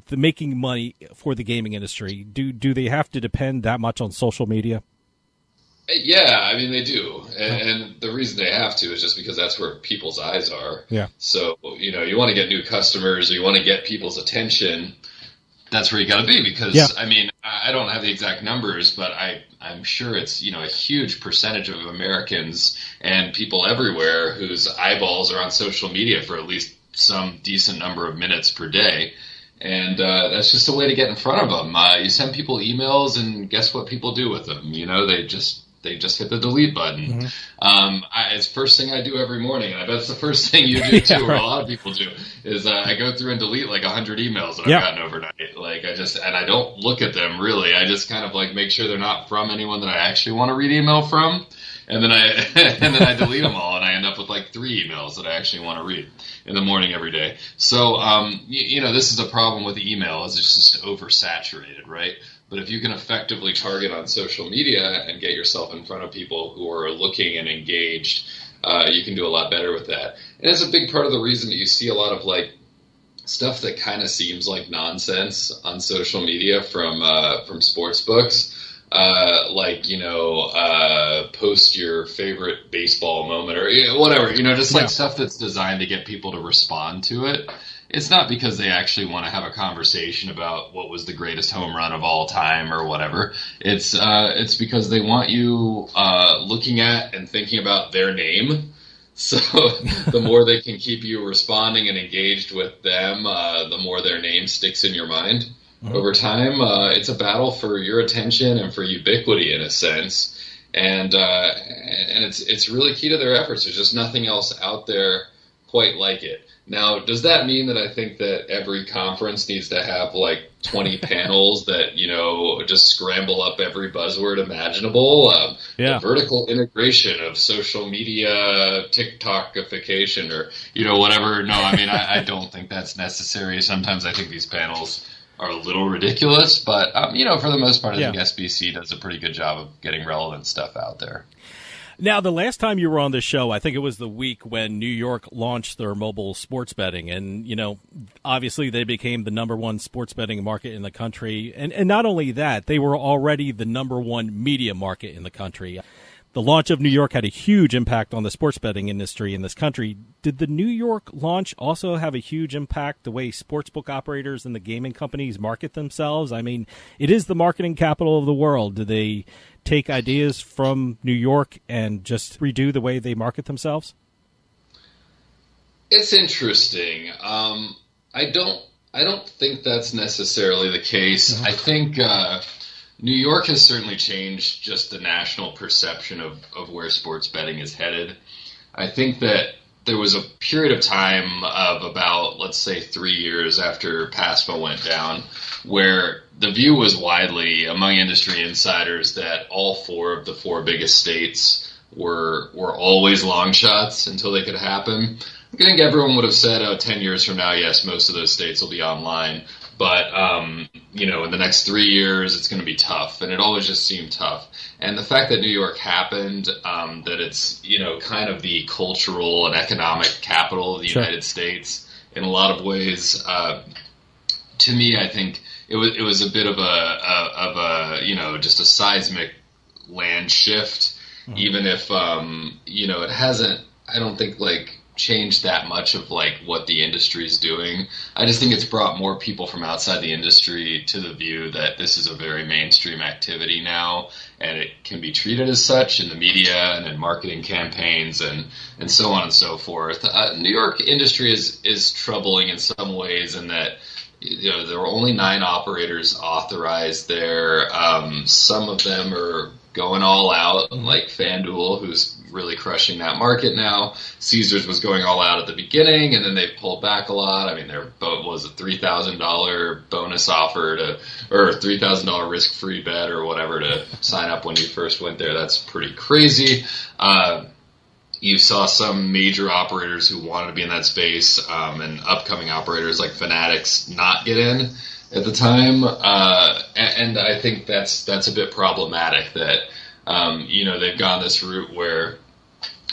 making money for the gaming industry? Do they have to depend that much on social media? Yeah, I mean, they do. And the reason they have to is just because that's where people's eyes are. Yeah. So, you want to get new customers or you want to get people's attention. That's where you got to be because, yeah. I mean, I don't have the exact numbers, but I'm sure it's, a huge percentage of Americans and people everywhere whose eyeballs are on social media for at least some decent number of minutes per day. And that's just a way to get in front of them. You send people emails and guess what people do with them? They just hit the delete button. Mm-hmm. It's the first thing I do every morning, and I bet it's the first thing you do too, or a lot of people do, is I go through and delete like 100 emails that I've gotten overnight. And I don't look at them really. I just kind of make sure they're not from anyone that I actually want to read email from. And then I delete them all, and I end up with 3 emails that I actually want to read in the morning every day. So, this is a problem with email, is it's just oversaturated, right? But if you can effectively target on social media and get yourself in front of people who are looking and engaged, you can do a lot better with that. And it's a big part of the reason that you see a lot of stuff that kind of seems like nonsense on social media from sports books. Post your favorite baseball moment or whatever, stuff that's designed to get people to respond to it. It's not because they actually want to have a conversation about what was the greatest home run of all time or whatever. It's because they want you looking at and thinking about their name. So the more they can keep you responding and engaged with them, the more their name sticks in your mind. Over time, it's a battle for your attention and for ubiquity in a sense, and it's really key to their efforts. There's just nothing else out there quite like it. Now, does that mean that I think that every conference needs to have 20 panels that just scramble up every buzzword imaginable? The vertical integration of social media, TikTokification, or whatever. No, I mean I don't think that's necessary. Sometimes I think these panels are a little ridiculous, but for the most part, I think SBC does a pretty good job of getting relevant stuff out there. Now, the last time you were on the show, I think it was the week when New York launched their mobile sports betting, and obviously they became the #1 sports betting market in the country, and not only that, they were already the #1 media market in the country. The launch of New York had a huge impact on the sports betting industry in this country. Did the New York launch also have a huge impact the way sportsbook operators and the gaming companies market themselves? I mean, it is the marketing capital of the world. Do they take ideas from New York and just redo the way they market themselves? It's interesting. I don't think that's necessarily the case. Mm-hmm. I think New York has certainly changed just the national perception of where sports betting is headed. I think that there was a period of time of about, let's say, 3 years after PASPA went down, where the view was widely among industry insiders that all 4 of the 4 biggest states were always long shots until they could happen. I think everyone would have said, 10 years from now, yes, most of those states will be online. But, in the next 3 years, it's going to be tough. And it always just seemed tough. And the fact that New York happened, that it's, kind of the cultural and economic capital of the United States in a lot of ways, to me, I think it was a bit of a just a seismic land shift, even if, it hasn't, I don't think, changed that much of what the industry is doing. I just think it's brought more people from outside the industry to the view that this is a very mainstream activity now, and it can be treated as such in the media and in marketing campaigns and so on and so forth. New York industry is troubling in some ways in that there were only 9 operators authorized there. Some of them are going all out, like FanDuel, who's really crushing that market now. Caesars was going all out at the beginning, and then they pulled back a lot. I mean, there was a $3,000 bonus offer or $3,000 risk-free bet or whatever to sign up when you first went there. That's pretty crazy. You saw some major operators who wanted to be in that space, and upcoming operators like Fanatics not get in at the time. And I think that's a bit problematic that, they've gone this route where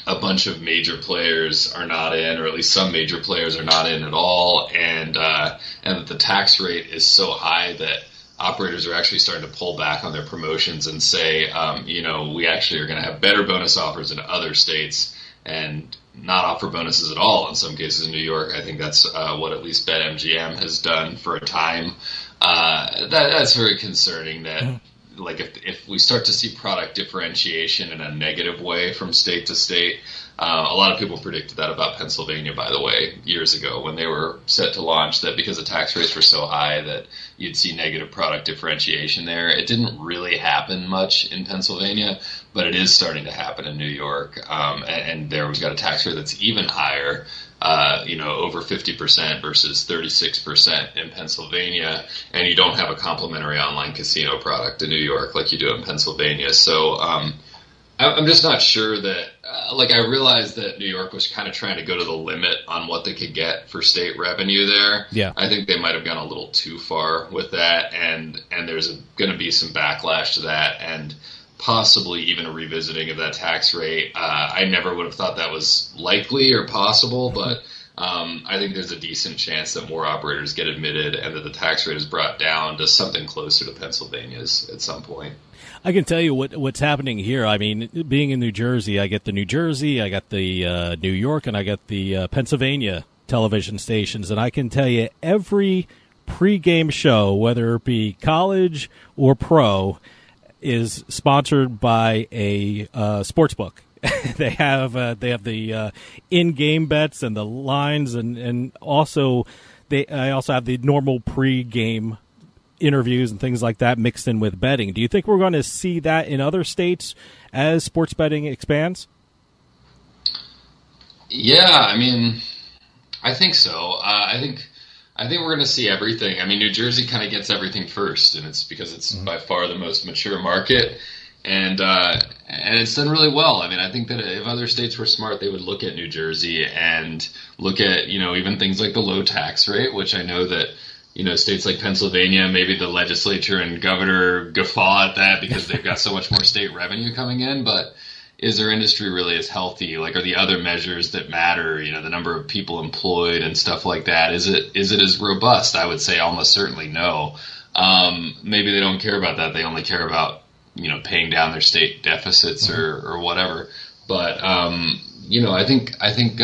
a bunch of major players are not in, or at least some major players are not in at all, and that the tax rate is so high that operators are actually starting to pull back on their promotions and say, we actually are going to have better bonus offers in other states and not offer bonuses at all in some cases in New York. I think that's what at least BetMGM has done for a time. That's very concerning that if we start to see product differentiation in a negative way from state to state. A lot of people predicted that about Pennsylvania, by the way, years ago when they were set to launch, that because the tax rates were so high that you'd see negative product differentiation there. It didn't really happen much in Pennsylvania, but it is starting to happen in New York. And there we've got a tax rate that's even higher, over 50% versus 36% in Pennsylvania. And you don't have a complimentary online casino product in New York like you do in Pennsylvania. So I'm just not sure that, I realized that New York was kind of trying to go to the limit on what they could get for state revenue there. Yeah. I think they might have gone a little too far with that, and there's going to be some backlash to that, and possibly even a revisiting of that tax rate. I never would have thought that was likely or possible, but I think there's a decent chance that more operators get admitted and that the tax rate is brought down to something closer to Pennsylvania's at some point. I can tell you what's happening here. I mean, being in New Jersey, I get the New Jersey, I got the New York, and I got the Pennsylvania television stations. And I can tell you every pregame show, whether it be college or pro, is sponsored by a sports book. They have the in-game bets and the lines, and also I also have the normal pregame interviews and things like that mixed in with betting. Do you think we're going to see that in other states as sports betting expands? Yeah, I mean, I think so. I think we're going to see everything. I mean, New Jersey kind of gets everything first, and it's because it's by far the most mature market, and it's done really well. I mean, I think that if other states were smart, they would look at New Jersey and look at, even things like the low tax rate, which I know that, states like Pennsylvania, maybe the legislature and governor guffaw at that because they've got so much more state revenue coming in. But is their industry really as healthy? Are the other measures that matter, the number of people employed and stuff like that, is it as robust? I would say almost certainly no. Maybe they don't care about that. They only care about, paying down their state deficits or whatever. But, I think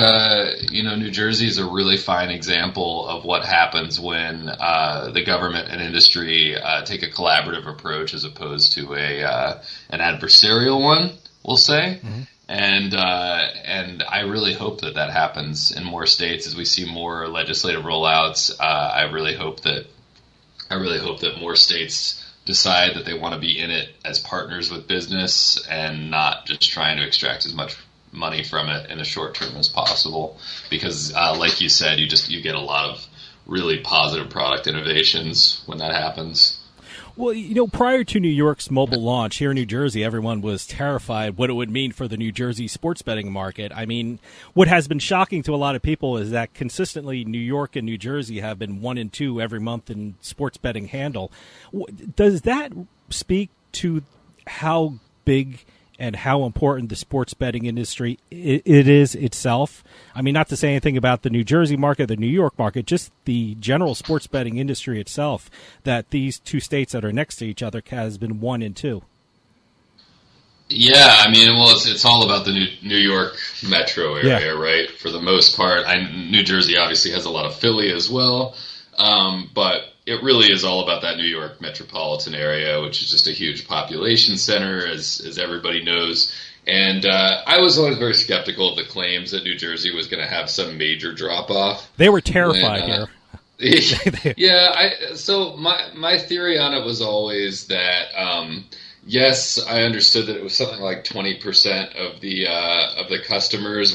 New Jersey is a really fine example of what happens when the government and industry take a collaborative approach as opposed to an adversarial one, we'll say. And I really hope that happens in more states as we see more legislative rollouts. I really hope that more states decide that they want to be in it as partners with business and not just trying to extract as much money from it in the short term as possible, because like you said, you get a lot of really positive product innovations when that happens. Well, prior to New York's mobile launch here in New Jersey, everyone was terrified what it would mean for the New Jersey sports betting market. I mean, what has been shocking to a lot of people is that consistently New York and New Jersey have been 1 and 2 every month in sports betting handle. Does that speak to how big and how important the sports betting industry it is itself? I mean, not to say anything about the New Jersey market, the New York market, just the general sports betting industry itself, that these two states that are next to each other has been 1 and 2. Yeah, I mean, well, it's all about the New York metro area, right? For the most part. New Jersey obviously has a lot of Philly as well, but it really is all about that New York metropolitan area, which is just a huge population center, as everybody knows. And I was always very skeptical of the claims that New Jersey was going to have some major drop-off. They were terrified here. Yeah, so my theory on it was always that, yes, I understood that it was something like 20% of the customers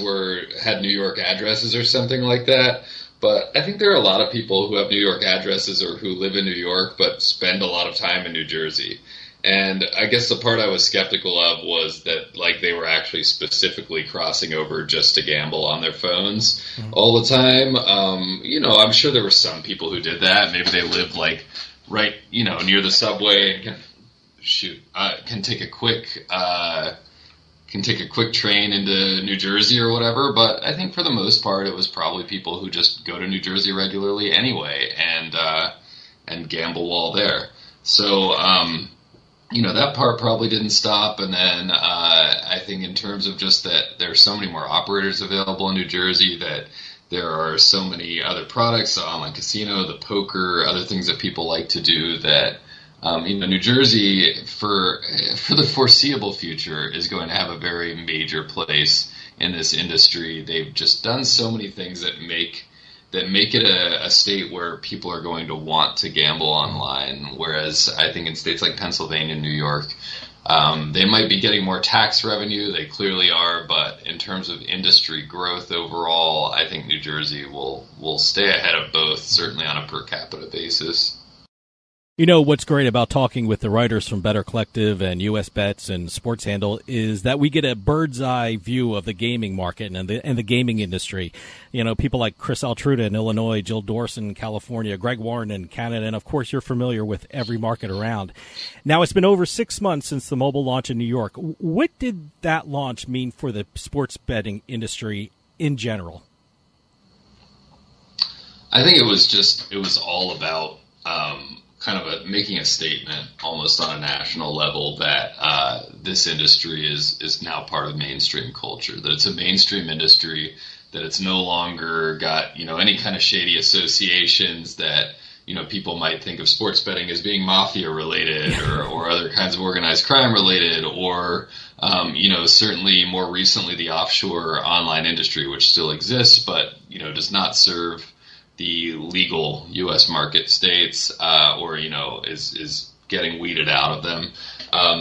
had New York addresses or something like that. But I think there are a lot of people who have New York addresses or who live in New York but spend a lot of time in New Jersey. And I guess the part I was skeptical of was that, like, they were actually specifically crossing over just to gamble on their phones all the time. I'm sure there were some people who did that. Maybe they lived, like, right, near the subway and can take a quick train into New Jersey or whatever. But I think for the most part, it was probably people who just go to New Jersey regularly anyway and gamble while there. So, that part probably didn't stop. And then I think in terms of just that there are so many more operators available in New Jersey, that there are so many other products, the online casino, the poker, other things that people like to do, that New Jersey, for the foreseeable future, is going to have a very major place in this industry. They've just done so many things that make it a state where people are going to want to gamble online. Whereas I think in states like Pennsylvania and New York, they might be getting more tax revenue. They clearly are, but in terms of industry growth overall, I think New Jersey will stay ahead of both, certainly on a per capita basis. What's great about talking with the writers from Better Collective and US Bets and SportsHandle is that we get a bird's eye view of the gaming market and the gaming industry. People like Chris Altruda in Illinois, Jill Dorson in California, Greg Warren in Canada, and of course you're familiar with every market around. Now, it's been over 6 months since the mobile launch in New York. What did that launch mean for the sports betting industry in general? I think it was all about kind of making a statement almost on a national level that this industry is now part of mainstream culture, that it's a mainstream industry, that it's no longer got, any kind of shady associations that, people might think of sports betting as being mafia related or other kinds of organized crime related, or, certainly more recently the offshore online industry, which still exists, but, does not serve the legal U.S. market states, or is getting weeded out of them.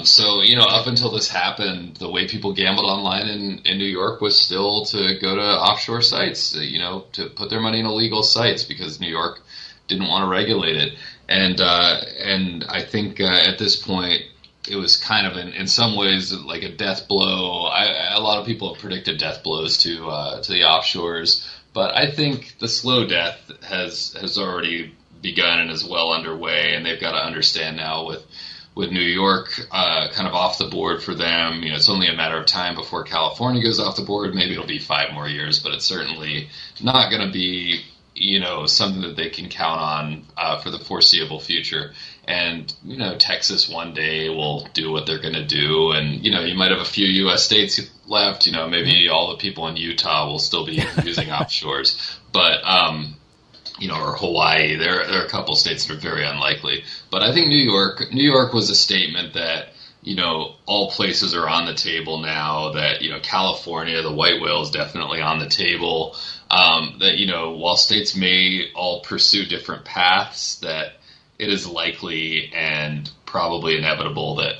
So up until this happened, the way people gambled online in New York was still to go to offshore sites, to put their money in illegal sites because New York didn't want to regulate it. And I think at this point, it was kind of in some ways like a death blow. A lot of people have predicted death blows to the offshores. But I think the slow death has already begun and is well underway, and they've got to understand now with New York kind of off the board for them. It's only a matter of time before California goes off the board. Maybe it'll be 5 more years, but it's certainly not going to be something that they can count on for the foreseeable future. And Texas one day will do what they're going to do, and you might have a few U.S. states left. Maybe all the people in Utah will still be using offshores, but or Hawaii. There are a couple states that are very unlikely. But I think New York was a statement that all places are on the table now. That California, the white whale is definitely on the table. That while states may all pursue different paths, that it is likely and probably inevitable that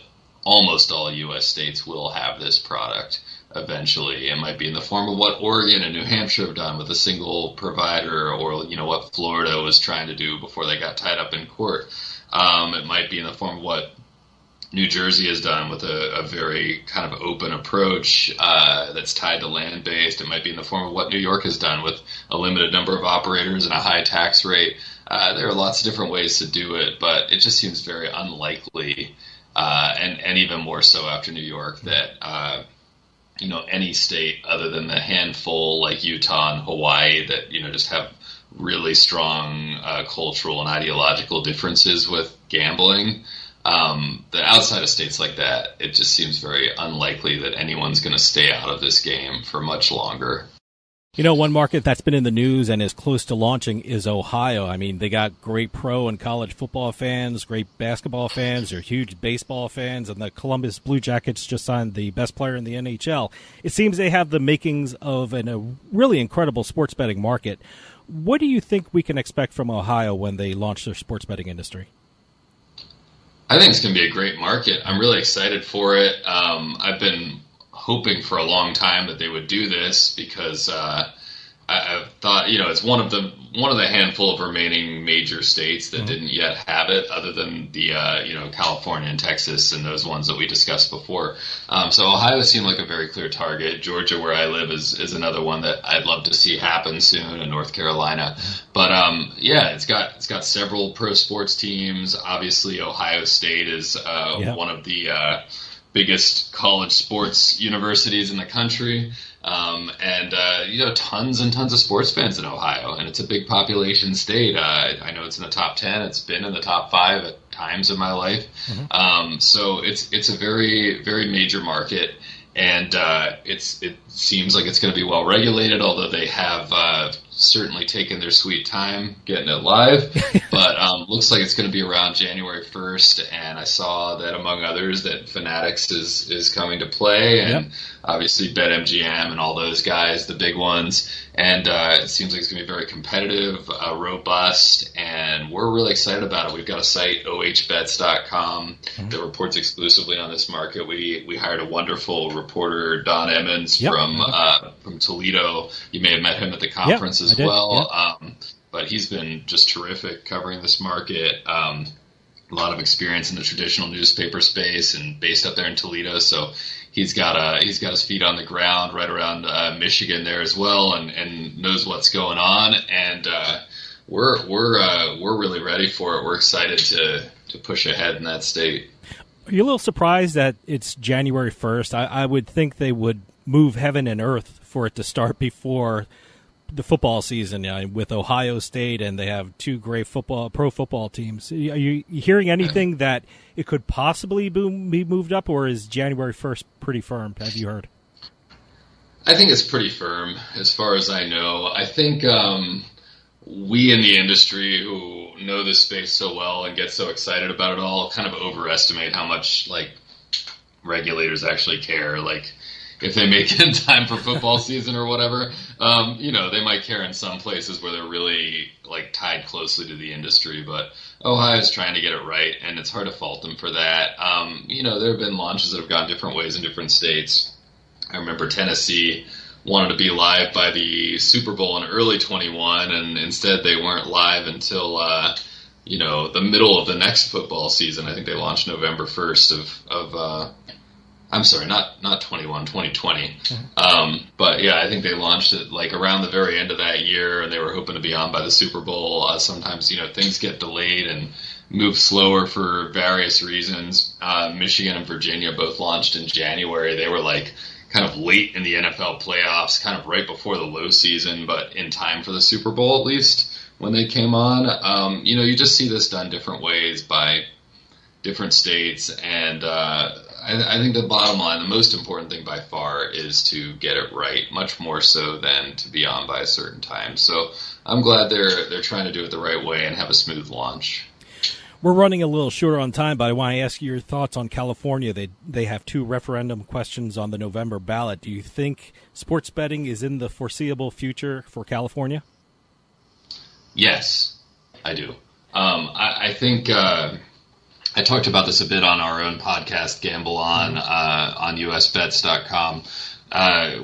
almost all U.S. states will have this product eventually. It might be in the form of what Oregon and New Hampshire have done with a single provider, or what Florida was trying to do before they got tied up in court. It might be in the form of what New Jersey has done with a very kind of open approach that's tied to land-based. It might be in the form of what New York has done with a limited number of operators and a high tax rate. There are lots of different ways to do it, but it just seems very unlikely, and even more so after New York, that any state other than the handful like Utah and Hawaii that just have really strong cultural and ideological differences with gambling. That outside of states like that, it just seems very unlikely that anyone's going to stay out of this game for much longer. One market that's been in the news and is close to launching is Ohio. I mean, they got great pro and college football fans, great basketball fans, they're huge baseball fans, and the Columbus Blue Jackets just signed the best player in the NHL. It seems they have the makings of a really incredible sports betting market. What do you think we can expect from Ohio when they launch their sports betting industry? I think it's going to be a great market. I'm really excited for it. I've been hoping for a long time that they would do this because I've thought, it's one of the handful of remaining major states that didn't yet have it, other than the California and Texas and those ones that we discussed before. So Ohio seemed like a very clear target. Georgia, where I live, is another one that I'd love to see happen soon, and North Carolina. But it's got several pro sports teams. Obviously, Ohio State is one of the biggest college sports universities in the country. Tons and tons of sports fans in Ohio, and it's a big population state. I know it's in the top 10. It's been in the top 5 at times in my life. So it's a very, very major market, and it seems like it's going to be well regulated, although they have certainly taken their sweet time getting it live. But looks like it's going to be around January 1st, and I saw that, among others, that Fanatics is coming to play, and obviously BetMGM and all those guys, the big ones. And it seems like it's going to be very competitive, robust, and we're really excited about it. We've got a site, ohbets.com, that reports exclusively on this market. We hired a wonderful reporter, Don Emmons, from Toledo. You may have met him at the conference as well. But he's been just terrific covering this market. A lot of experience in the traditional newspaper space, and based up there in Toledo. So he's got his feet on the ground right around Michigan there as well, and knows what's going on. And we're really ready for it. We're excited to push ahead in that state. Are you a little surprised that it's January 1st? I would think they would move heaven and earth for it to start before the football season, with Ohio State, and they have 2 great pro football teams. Are you hearing anything that it could possibly be moved up, or is January 1st pretty firm? Have you heard? I think it's pretty firm, as far as I know. I think we in the industry who know this space so well and get so excited about it all kind of overestimate how much regulators actually care. If they make it in time for football season or whatever, they might care in some places where they're really tied closely to the industry. But Ohio's trying to get it right, and it's hard to fault them for that. There have been launches that have gone different ways in different states. I remember Tennessee wanted to be live by the Super Bowl in early 21, and instead they weren't live until the middle of the next football season. I think they launched November 1st of I'm sorry, not 21, 2020. But yeah, I think they launched it around the very end of that year, and they were hoping to be on by the Super Bowl. Sometimes, things get delayed and move slower for various reasons. Michigan and Virginia both launched in January. They were kind of late in the NFL playoffs, kind of right before the low season, but in time for the Super Bowl, at least, when they came on. You just see this done different ways by different states, and I think the bottom line, the most important thing by far, is to get it right, much more so than to be on by a certain time. So I'm glad they're trying to do it the right way and have a smooth launch. We're running a little shorter on time, but I want to ask you your thoughts on California. They have 2 referendum questions on the November ballot. Do you think sports betting is in the foreseeable future for California? Yes, I do. I think I talked about this a bit on our own podcast, Gamble on usbets.com.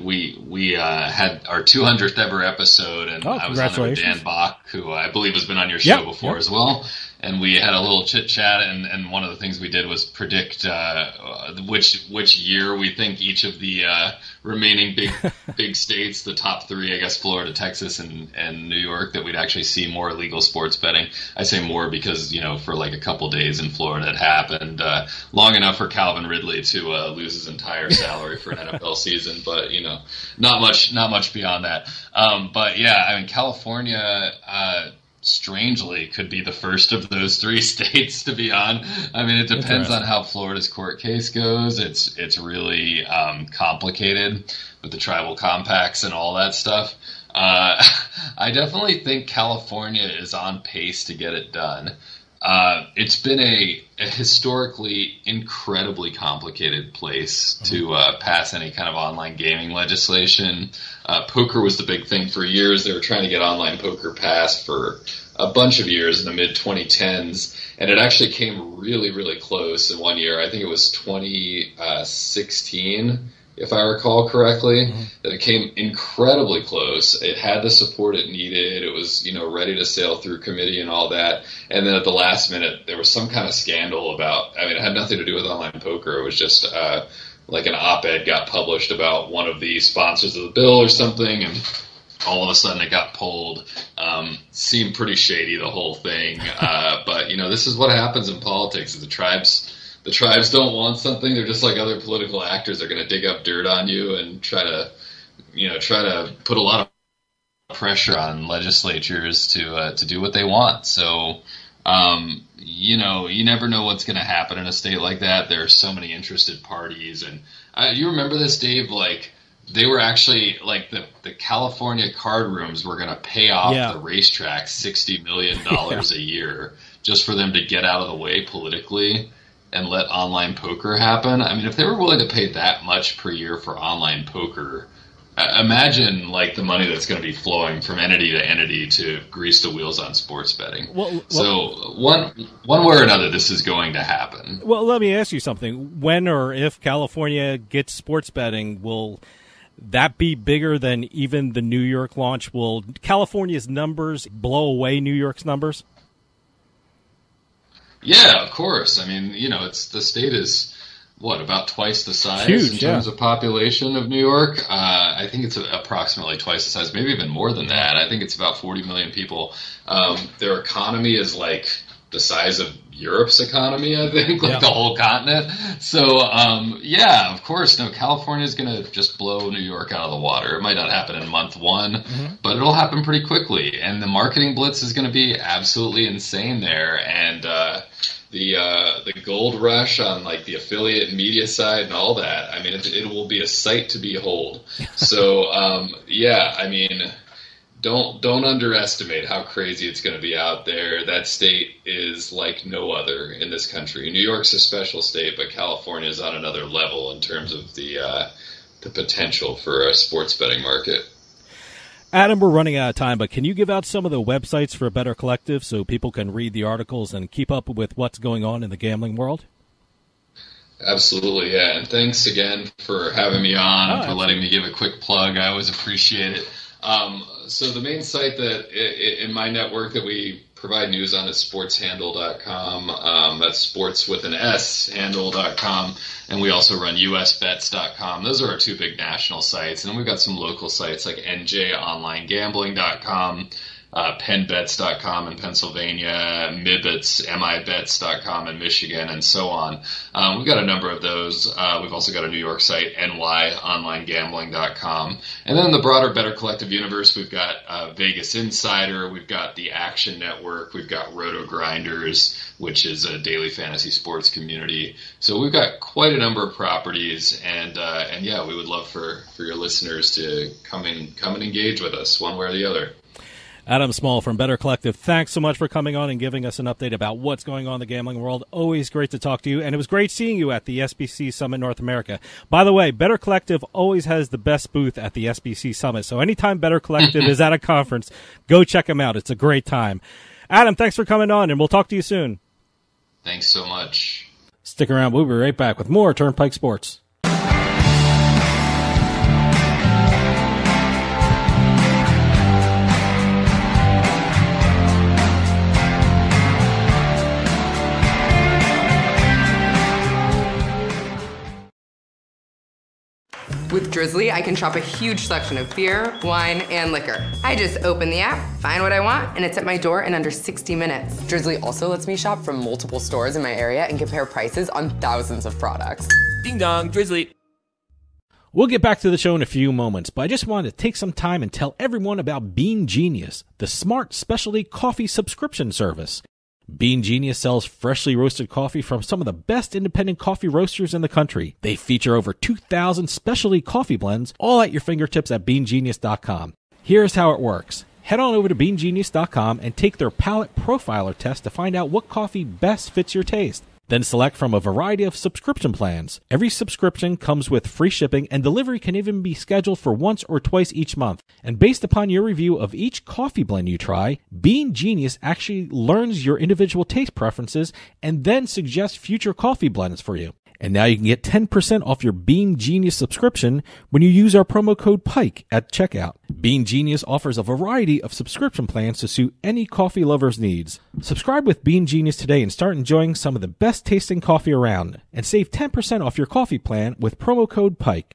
We had our 200th ever episode, and I was on there with Dan Bach, who I believe has been on your show before as well. and we had a little chit chat, and one of the things we did was predict which year we think each of the remaining big states, the top three, I guess Florida, Texas, and New York, that we'd actually see more illegal sports betting. I say more because, for like a couple days in Florida it happened long enough for Calvin Ridley to lose his entire salary for an NFL season, but not much beyond that. But yeah, I mean, California strangely could be the first of those three states to be on. I mean, it depends on how Florida's court case goes. It's really complicated with the tribal compacts and all that stuff. I definitely think California is on pace to get it done. It's been a historically incredibly complicated place to pass any kind of online gaming legislation. Poker was the big thing for years. They were trying to get online poker passed for a bunch of years in the mid-2010s, and it actually came really, really close in one year. I think it was 2016, if I recall correctly, that it came incredibly close. It had the support it needed. It was, ready to sail through committee and all that. And then at the last minute, there was some kind of scandal about, it had nothing to do with online poker. It was just like an op-ed got published about one of the sponsors of the bill or something, and all of a sudden it got pulled. Seemed pretty shady, the whole thing. But, this is what happens in politics. The tribes don't want something. They're just like other political actors. They're going to dig up dirt on you and try to put a lot of pressure on legislatures to do what they want. So, you never know what's going to happen in a state like that. There are so many interested parties. And you remember this, Dave? Like, they were actually, like, the California card rooms were going to pay off the racetrack $60 million a year just for them to get out of the way politically and let online poker happen. I mean, if they were willing to pay that much per year for online poker, imagine like the money that's going to be flowing from entity to entity to grease the wheels on sports betting. So one way or another, this is going to happen. Well, let me ask you something. When or if California gets sports betting, will that be bigger than even the New York launch? Will California's numbers blow away New York's numbers? Yeah, of course. I mean, the state is, about twice the size in terms of population of New York? I think it's approximately twice the size, maybe even more than that. I think it's about 40 million people. Their economy is like the size of Europe's economy, I think, the whole continent. So, of course, California is going to just blow New York out of the water. It might not happen in month one, but it'll happen pretty quickly. And the marketing blitz is going to be absolutely insane there. And the gold rush on like the affiliate and media side and all that, I mean, it will be a sight to behold. So, Don't underestimate how crazy it's going to be out there. That state is like no other in this country. New York's a special state, but California is on another level in terms of the potential for a sports betting market. Adam, we're running out of time, but can you give out some of the websites for Better Collective so people can read the articles and keep up with what's going on in the gambling world? Absolutely, yeah. And thanks again for having me on, for letting me give a quick plug. I always appreciate it. So the main site that in my network that we provide news on is SportsHandle.com. That's sports with an S, handle.com. And we also run usbets.com. Those are our two big national sites. And then we've got some local sites like njonlinegambling.com, PennBets.com in Pennsylvania, MIBets.com in Michigan, and so on. We've got a number of those. We've also got a New York site, nyonlinegambling.com. And then in the broader Better Collective universe, we've got Vegas Insider, we've got the Action Network, we've got Roto Grinders, which is a daily fantasy sports community. So we've got quite a number of properties, and we would love for your listeners to come and engage with us one way or the other. Adam Small from Better Collective, thanks so much for coming on and giving us an update about what's going on in the gambling world. Always great to talk to you, and it was great seeing you at the SBC Summit North America. By the way, Better Collective always has the best booth at the SBC Summit, so anytime Better Collective is at a conference, go check them out. It's a great time. Adam, thanks for coming on, and we'll talk to you soon. Thanks so much. Stick around. We'll be right back with more Turnpike Sports. With Drizzly, I can shop a huge selection of beer, wine, and liquor. I just open the app, find what I want, and it's at my door in under 60 minutes. Drizzly also lets me shop from multiple stores in my area and compare prices on thousands of products. Ding dong, Drizzly. We'll get back to the show in a few moments, but I just wanted to take some time and tell everyone about Bean Genius, the smart specialty coffee subscription service. Bean Genius sells freshly roasted coffee from some of the best independent coffee roasters in the country. They feature over 2,000 specialty coffee blends, all at your fingertips at beangenius.com. Here's how it works. Head on over to beangenius.com and take their palate profiler test to find out what coffee best fits your taste. Then select from a variety of subscription plans. Every subscription comes with free shipping, and delivery can even be scheduled for once or twice each month. And based upon your review of each coffee blend you try, Bean Genius actually learns your individual taste preferences and then suggests future coffee blends for you. And now you can get 10% off your Bean Genius subscription when you use our promo code PIKE at checkout. Bean Genius offers a variety of subscription plans to suit any coffee lover's needs. Subscribe with Bean Genius today and start enjoying some of the best tasting coffee around. And save 10% off your coffee plan with promo code PIKE.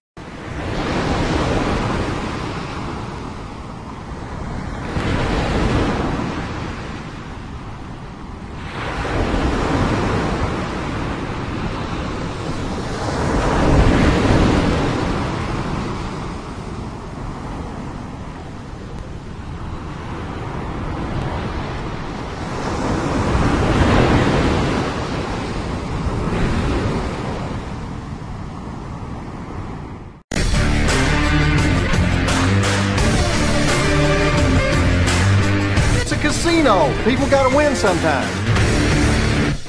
People gotta win sometimes.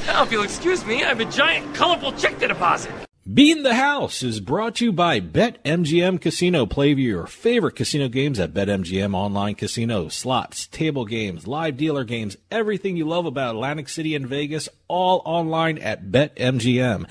Now, if you'll excuse me, I have a giant, colorful check to deposit. Beatin The House is brought to you by BetMGM Casino. Play your favorite casino games at BetMGM Online Casino. Slots, table games, live dealer games, everything you love about Atlantic City and Vegas, all online at BetMGM.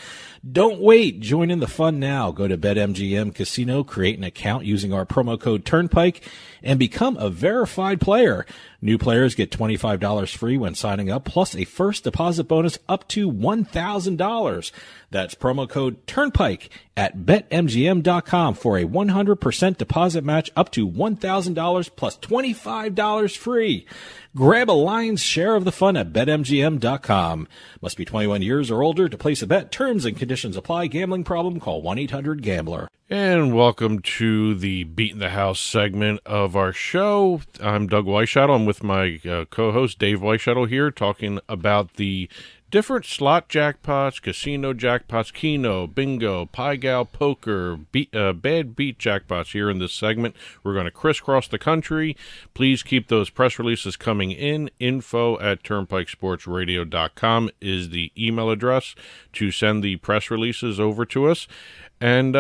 Don't wait. Join in the fun now. Go to BetMGM Casino, create an account using our promo code Turnpike, and become a verified player. New players get $25 free when signing up, plus a first deposit bonus up to $1,000. That's promo code Turnpike at BetMGM.com for a 100% deposit match up to $1,000 plus $25 free. Grab a lion's share of the fun at BetMGM.com. Must be 21 years or older to place a bet. Terms and conditions apply. Gambling problem? Call 1-800-GAMBLER. And welcome to the Beatin The House segment of our show. I'm Doug Weischadle. I'm with my co-host Dave Weischadle here, talking about the different slot jackpots, casino jackpots, Keno, bingo, Pie Gal, poker, bad beat jackpots here in this segment. We're going to crisscross the country. Please keep those press releases coming in. info@turnpikesportsradio.com is the email address to send the press releases over to us. And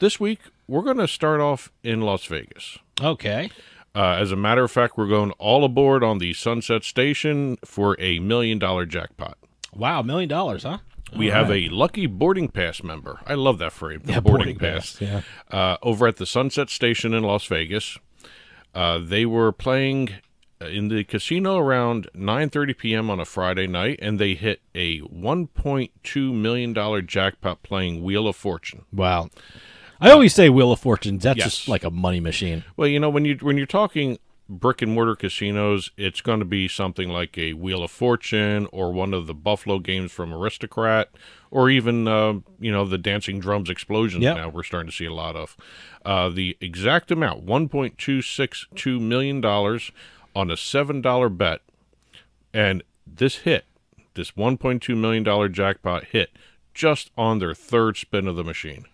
this week, we're going to start off in Las Vegas. Okay. As a matter of fact, we're going all aboard on the Sunset Station for a $1 million jackpot. Wow, $1 million, huh? We have a lucky boarding pass member. I love that phrase, boarding pass. Yeah. Over at the Sunset Station in Las Vegas. They were playing in the casino around 9:30 p.m. on a Friday night, and they hit a $1.2 million jackpot playing Wheel of Fortune. Wow. I always say Wheel of Fortune. That's just like a money machine. Well, you know, when you're talking brick and mortar casinos, it's going to be something like a Wheel of Fortune or one of the Buffalo games from Aristocrat, or even the Dancing Drums Explosions. Now we're starting to see a lot of the exact amount, $1.262 million on a $7 bet, and this $1.2 million jackpot hit just on their third spin of the machine.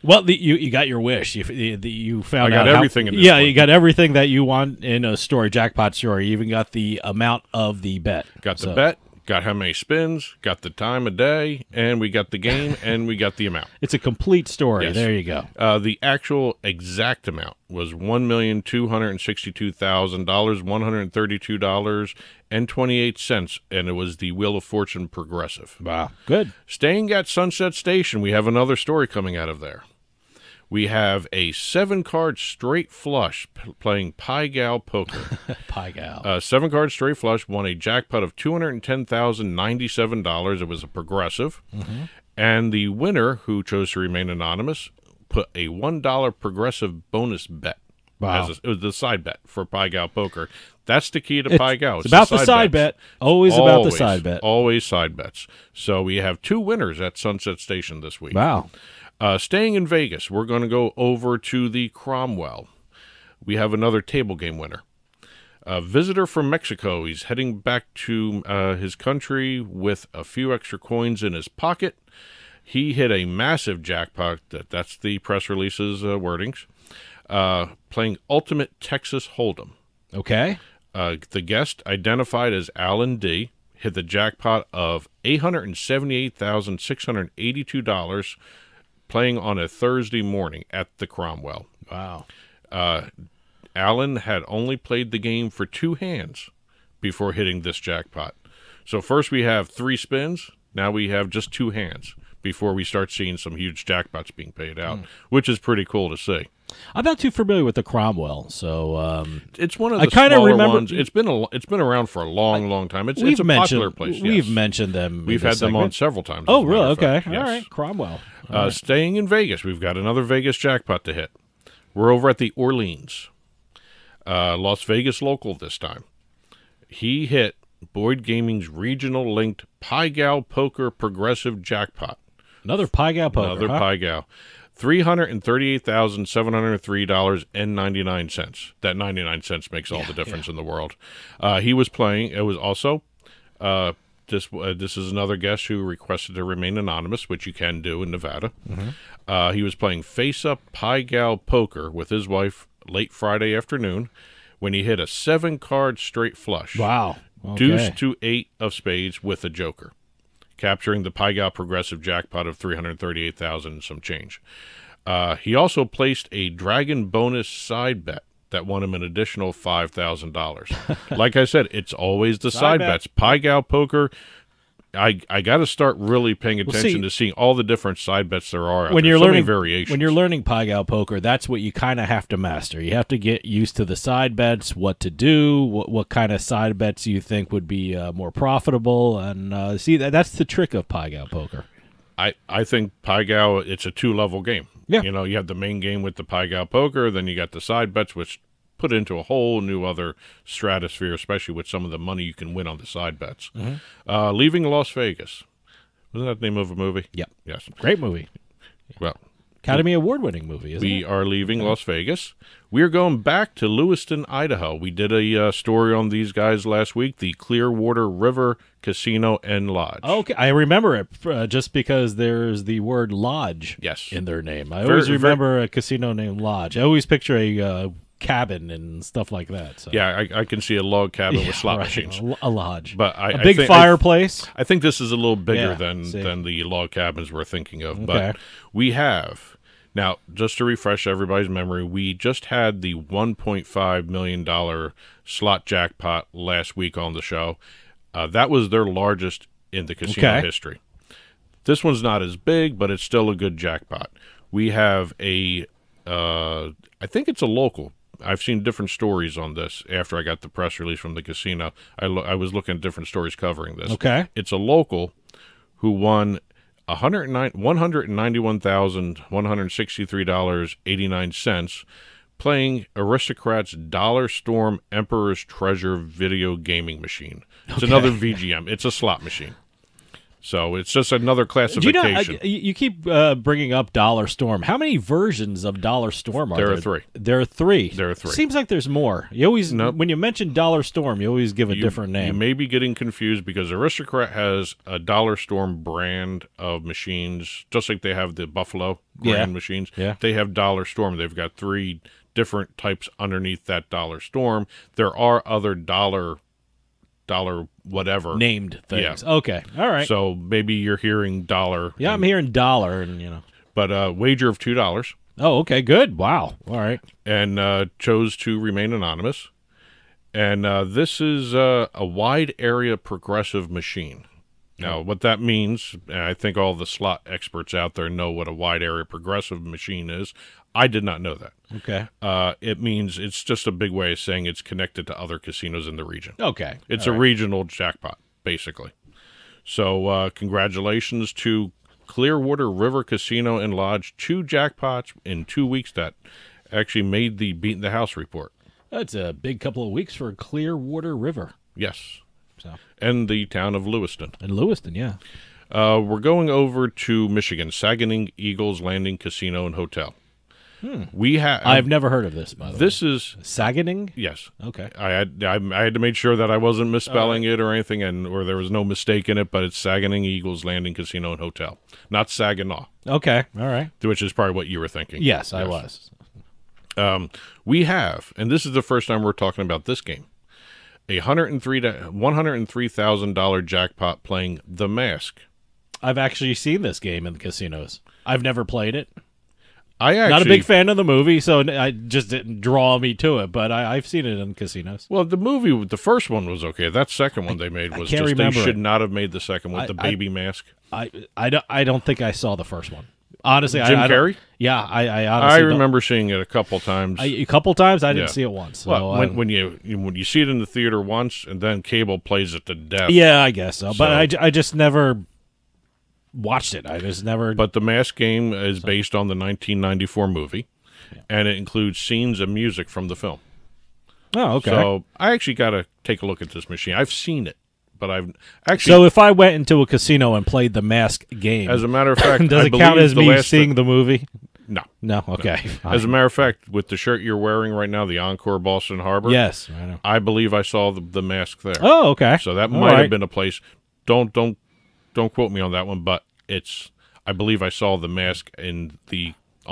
Well, you got your wish. You found out everything in this one. You got everything that you want in a story, jackpot story. You even got the amount of the bet. Got the bet, got how many spins, got the time of day, and we got the game, and we got the amount. It's a complete story. Yes. There you go. The actual exact amount was $1,262,000, $132.28, and it was the Wheel of Fortune Progressive. Wow, good. Staying at Sunset Station, we have another story coming out of there. We have a 7-card straight flush playing Pie Gal poker. Pie Gal. 7-card straight flush won a jackpot of $210,097. It was a progressive. Mm-hmm. And the winner, who chose to remain anonymous, put a $1 progressive bonus bet. Wow. It was the side bet for Pai Gow Poker. That's the key to Pai Gow. It's about the side bet. Always about the side bet. Always side bets. So we have 2 winners at Sunset Station this week. Wow. Staying in Vegas, we're going to go over to the Cromwell. We have another table game winner. A visitor from Mexico. He's heading back to his country with a few extra coins in his pocket. He hit a massive jackpot. That's the press release's wordings. Playing Ultimate Texas Hold'em. Okay. The guest, identified as Alan D., hit the jackpot of $878,682 playing on a Thursday morning at the Cromwell. Wow. Alan had only played the game for 2 hands before hitting this jackpot. So first we have 3 spins. Now we have just 2 hands before we start seeing some huge jackpots being paid out, which is pretty cool to see. I'm not too familiar with the Cromwell, so it's one of the smaller ones. It's been around for a long time. It's a popular place. We've mentioned them. We've had them on several times. Oh, really? Okay. All right. Cromwell. Staying in Vegas, we've got another Vegas jackpot to hit. We're over at the Orleans, Las Vegas local this time. He hit Boyd Gaming's regional linked Pai Gow Poker progressive jackpot. Another Pai Gow Poker. Another Pai Gow. $338,703.99. That 99 cents makes all the difference in the world. He was playing. It was also this is another guest who requested to remain anonymous, which you can do in Nevada. He was playing face-up Pai Gow Poker with his wife late Friday afternoon when he hit a 7-card straight flush. Wow. Okay. Deuce to 8 of spades with a joker, capturing the Pai Gow progressive jackpot of $338,000 and some change. He also placed a Dragon bonus side bet that won him an additional $5,000. Like I said, it's always the side bets. Pai Gow Poker, I got to start really paying attention to seeing all the different side bets there are. When you're learning variations. When you're learning Pai Gow Poker, that's what you kind of have to master. You have to get used to the side bets, what to do, what kind of side bets you think would be more profitable, and see that's the trick of Pai Gow Poker. I think Pai Gow, it's a 2-level game. Yeah. You know, you have the main game with the Pai Gow Poker, then you got the side bets, which put into a whole new other stratosphere, especially with some of the money you can win on the side bets. Leaving Las Vegas. Wasn't that the name of a movie? Yep. Yes. Great movie. Well, Academy Award-winning movie, isn't it? We are leaving Las Vegas. We are going back to Lewiston, Idaho. We did a story on these guys last week, the Clearwater River Casino and Lodge. Okay, I remember it just because there's the word lodge in their name. I always remember a casino named Lodge. I always picture a cabin and stuff like that. So. Yeah, I can see a log cabin with slot machines. A lodge. But a big fireplace. I think this is a little bigger than the log cabins we're thinking of. Okay. But we have, now, just to refresh everybody's memory, we just had the $1.5 million slot jackpot last week on the show. That was their largest in the casino history. This one's not as big, but it's still a good jackpot. We have I think it's a local. I've seen different stories on this after I got the press release from the casino. I was looking at different stories covering this. Okay. It's a local who won $191,163.89 playing Aristocrat's Dollar Storm Emperor's Treasure video gaming machine. It's another VGM. It's a slot machine. So it's just another classification. You keep bringing up Dollar Storm. How many versions of Dollar Storm are there? There are 3. There are 3. There are 3. Seems like there's more. You always when you mention Dollar Storm, you always give a different name. You may be getting confused because Aristocrat has a Dollar Storm brand of machines, just like they have the Buffalo brand machines. Yeah. They have Dollar Storm. They've got 3 different types underneath that Dollar Storm. There are other dollar whatever named things. Yeah. Okay. All right. So maybe you're hearing dollar. Yeah, I'm hearing dollar, and But wager of $2. Oh, okay, good. Wow. All right. And chose to remain anonymous. And this is a wide area progressive machine. Now, what that means, and I think all the slot experts out there know what a wide area progressive machine is. I did not know that. Okay. It means it's just a big way of saying it's connected to other casinos in the region. Okay. It's a regional jackpot, basically. So congratulations to Clearwater River Casino and Lodge, 2 jackpots in 2 weeks that actually made the Beatin The House report. That's a big couple of weeks for Clearwater River. Yes. So. And the town of Lewiston. And Lewiston, yeah. We're going over to Michigan, Saganing Eagles Landing Casino and Hotel. We have. I've never heard of this, by the way. This is Saganing? Yes. Okay. I had to make sure that I wasn't misspelling it or anything, or there was no mistake in it. But it's Saganing Eagles Landing Casino and Hotel, not Saginaw. Okay. All right. Which is probably what you were thinking. Yes, I was. We have, and this is the first time we're talking about this game, a $103,000 jackpot playing The Mask. I've actually seen this game in the casinos. I've never played it. Not a big fan of the movie, so I just didn't draw me to it. But I've seen it in casinos. Well, the movie, the first one was okay. That second one they made was just they should not have made the second one with the baby mask. I don't think I saw the first one. Honestly, Jim Carrey? Yeah, I honestly remember seeing it a couple times. A couple times? I didn't see it once. So, well, when you see it in the theater once, and then cable plays it to death. Yeah, I guess so. But I just never watched it. I just never. But the Mask game is based on the 1994 movie, and it includes scenes and music from the film. Oh, okay. So I actually got to take a look at this machine. I've seen it, but I've actually. So if I went into a casino and played the Mask game, as a matter of fact, does it count as me seeing the movie? No. No. Okay. No. As a matter of fact, with the shirt you're wearing right now, the Encore Boston Harbor. Yes, I know. I believe I saw the Mask there. Oh, okay. So that might have been a place. Don't quote me on that one, but I believe I saw the Mask on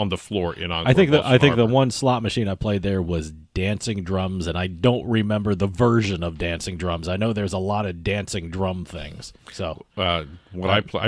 the floor in Encore. I think the one slot machine I played there was Dancing Drums, and I don't remember the version of Dancing Drums. I know there's a lot of dancing drum things. So I'm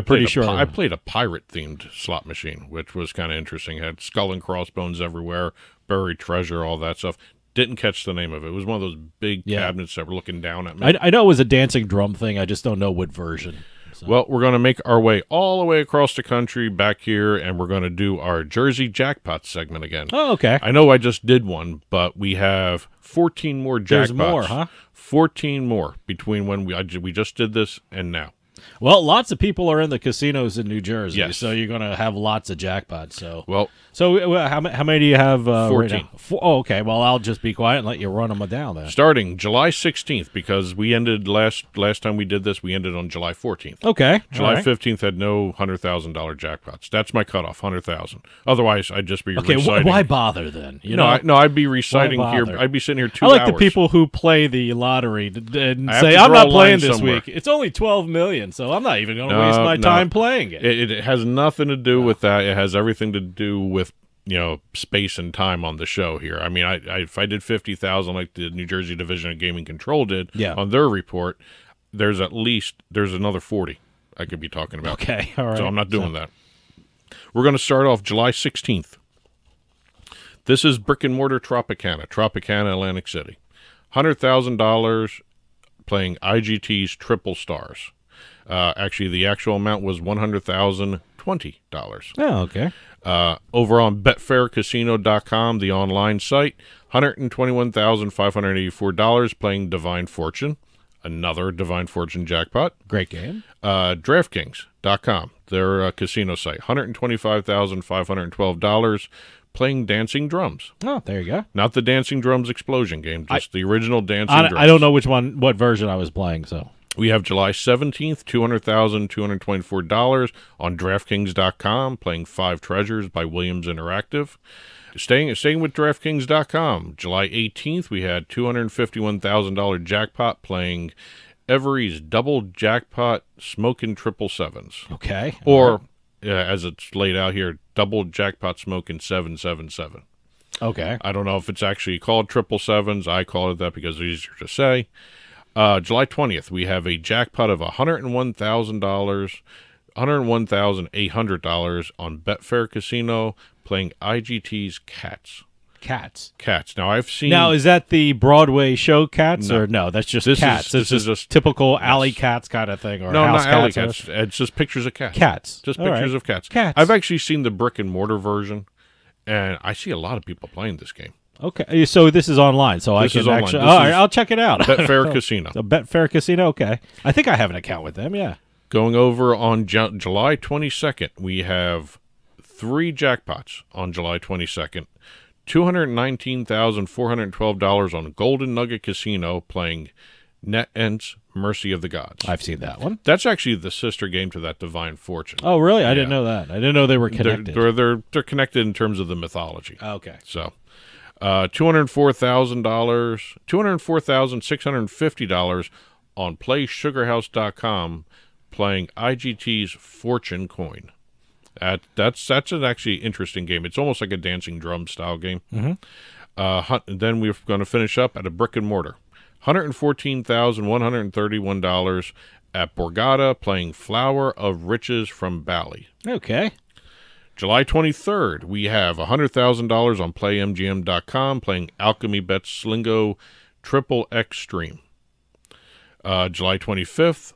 pretty sure I played a pirate themed slot machine, which was kind of interesting. It had skull and crossbones everywhere, buried treasure, all that stuff. Didn't catch the name of it. It was one of those big cabinets that were looking down at me. I know it was a dancing drum thing. I just don't know what version. So. Well, we're going to make our way all the way across the country back here, and we're going to do our Jersey Jackpot segment again. Oh, okay. I know I just did one, but we have 14 more jackpots. There's more, huh? 14 more between when we just did this and now. Well, lots of people are in the casinos in New Jersey, yes. So you're going to have lots of jackpots. So, how many do you have? 14. Right now? Oh, okay. Well, I'll just be quiet and let you run them down then. Starting July 16th, because we ended last time we did this, we ended on July 14th. Okay. July 15th had no $100,000 jackpots. That's my cutoff, 100,000. Otherwise, I'd just be reciting. Why bother then? I'd be reciting here. I'd be sitting here 2 hours. I like the people who play the lottery and say, "I'm not playing this week. It's only 12 million, so I'm not even going to waste my time playing it." It has nothing to do with that. It has everything to do with space and time on the show here. I mean, if I did 50,000 like the New Jersey Division of Gaming Control did on their report, there's another 40 I could be talking about. Okay, all right. So I'm not doing that. We're going to start off July 16th. This is Brick and Mortar Tropicana, Atlantic City. $100,000 playing IGT's Triple Stars. Actually, the actual amount was $100,020. Oh, okay. Over on BetfairCasino.com, the online site, $121,584 playing Divine Fortune, another Divine Fortune jackpot. Great game. DraftKings.com, their casino site, $125,512 playing Dancing Drums. Oh, there you go. Not the Dancing Drums Explosion game, just the original Dancing Drums. I don't know what version I was playing, so. We have July 17th, $200,224 on DraftKings.com, playing Five Treasures by Williams Interactive. Staying with DraftKings.com, July 18th, we had $251,000 jackpot playing Every's Double Jackpot Smokin' 777s. Okay. Or, as it's laid out here, Double Jackpot Smokin' 777. Okay. I don't know if it's actually called 777s. I call it that because it's easier to say. July 20th, we have a jackpot of $101,800 on Betfair Casino playing IGT's Cats. Cats. Now, I've seen... Now, is that the Broadway show Cats? No. Or no, that's just this cats. This is just typical alley cats kind of thing. Or no, house not alley cats. It's just pictures of cats. Cats. Just All pictures right. of cats. Cats. I've actually seen the brick and mortar version, and I see a lot of people playing this game. Okay, so this is online, so I can actually... All right, I'll check it out. Betfair Casino. So Betfair Casino, okay. I think I have an account with them, yeah. Going over on July 22nd, we have 3 jackpots on July 22nd. $219,412 on Golden Nugget Casino playing NetEnt's Mercy of the Gods. I've seen that one. That's actually the sister game to that Divine Fortune. Oh, really? I didn't know that. I didn't know they were connected. They're connected in terms of the mythology. Okay. So, $204,650 on PlaySugarHouse.com playing IGT's Fortune Coin. That's an actually interesting game. It's almost like a dancing drum style game. Mm-hmm. Then we're going to finish up at a brick and mortar. $114,131 at Borgata playing Flower of Riches from Bali. Okay. July 23rd, we have $100,000 on PlayMGM.com playing Alchemy Bets Slingo Triple Extreme. July 25th,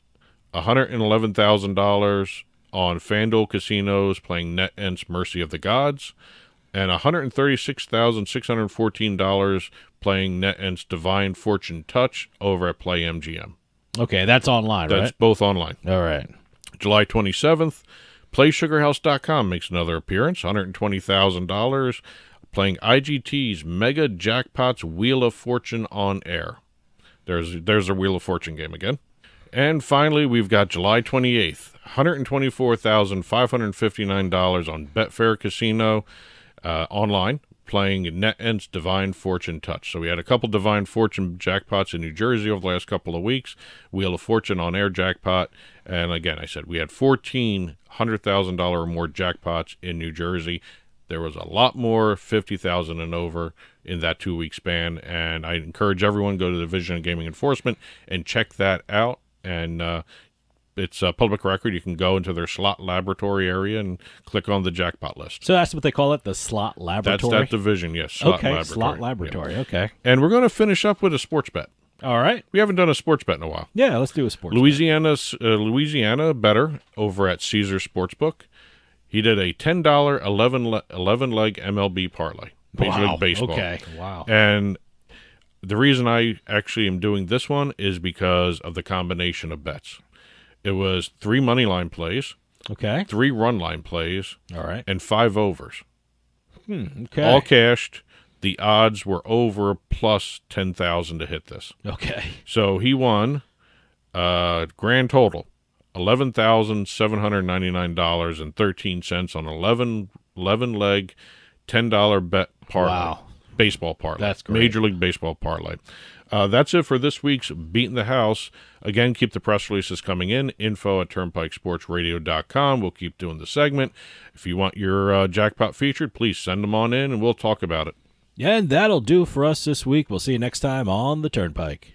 $111,000 on FanDuel Casinos playing NetEnt's Mercy of the Gods, and $136,614 playing NetEnt's Divine Fortune Touch over at PlayMGM. Okay, that's online, right? That's both online. All right. July 27th, PlaySugarHouse.com makes another appearance, $120,000 playing IGT's Mega Jackpots Wheel of Fortune on air. There's a Wheel of Fortune game again. And finally, we've got July 28th, $124,559 on Betfair Casino online, playing NetEnt's Divine Fortune Touch. So we had a couple Divine Fortune jackpots in New Jersey over the last couple of weeks, Wheel of Fortune on air jackpot, and again, I said we had 14 $100,000 or more jackpots in New Jersey. There was a lot more $50,000 and over in that 2-week span, and I encourage everyone to go to the Division of Gaming Enforcement and check that out. And it's a public record. You can go into their slot laboratory area and click on the jackpot list. So that's what they call it, the slot laboratory? That's that division, yes. Slot laboratory. Slot laboratory, yeah. Okay. And we're going to finish up with a sports bet. All right. We haven't done a sports bet in a while. Yeah, let's do a sports Louisiana bettor over at Caesar Sportsbook. He did a $10 11-leg MLB parlay. Major League Baseball. Okay, wow. And the reason I actually am doing this one is because of the combination of bets. It was 3 money line plays, okay, 3 run line plays, all right, and 5 overs. Okay. All cashed. The odds were over plus 10,000 to hit this. Okay. So he won grand total $11,799.13 on 11 leg $10 bet parlay. Wow. Baseball parlay. That's great. Major League Baseball parlay. That's it for this week's Beatin the House. Again, keep the press releases coming in. info@turnpikesportsradio.com. We'll keep doing the segment. If you want your jackpot featured, please send them on in and we'll talk about it. Yeah, and that'll do for us this week. We'll see you next time on the Turnpike.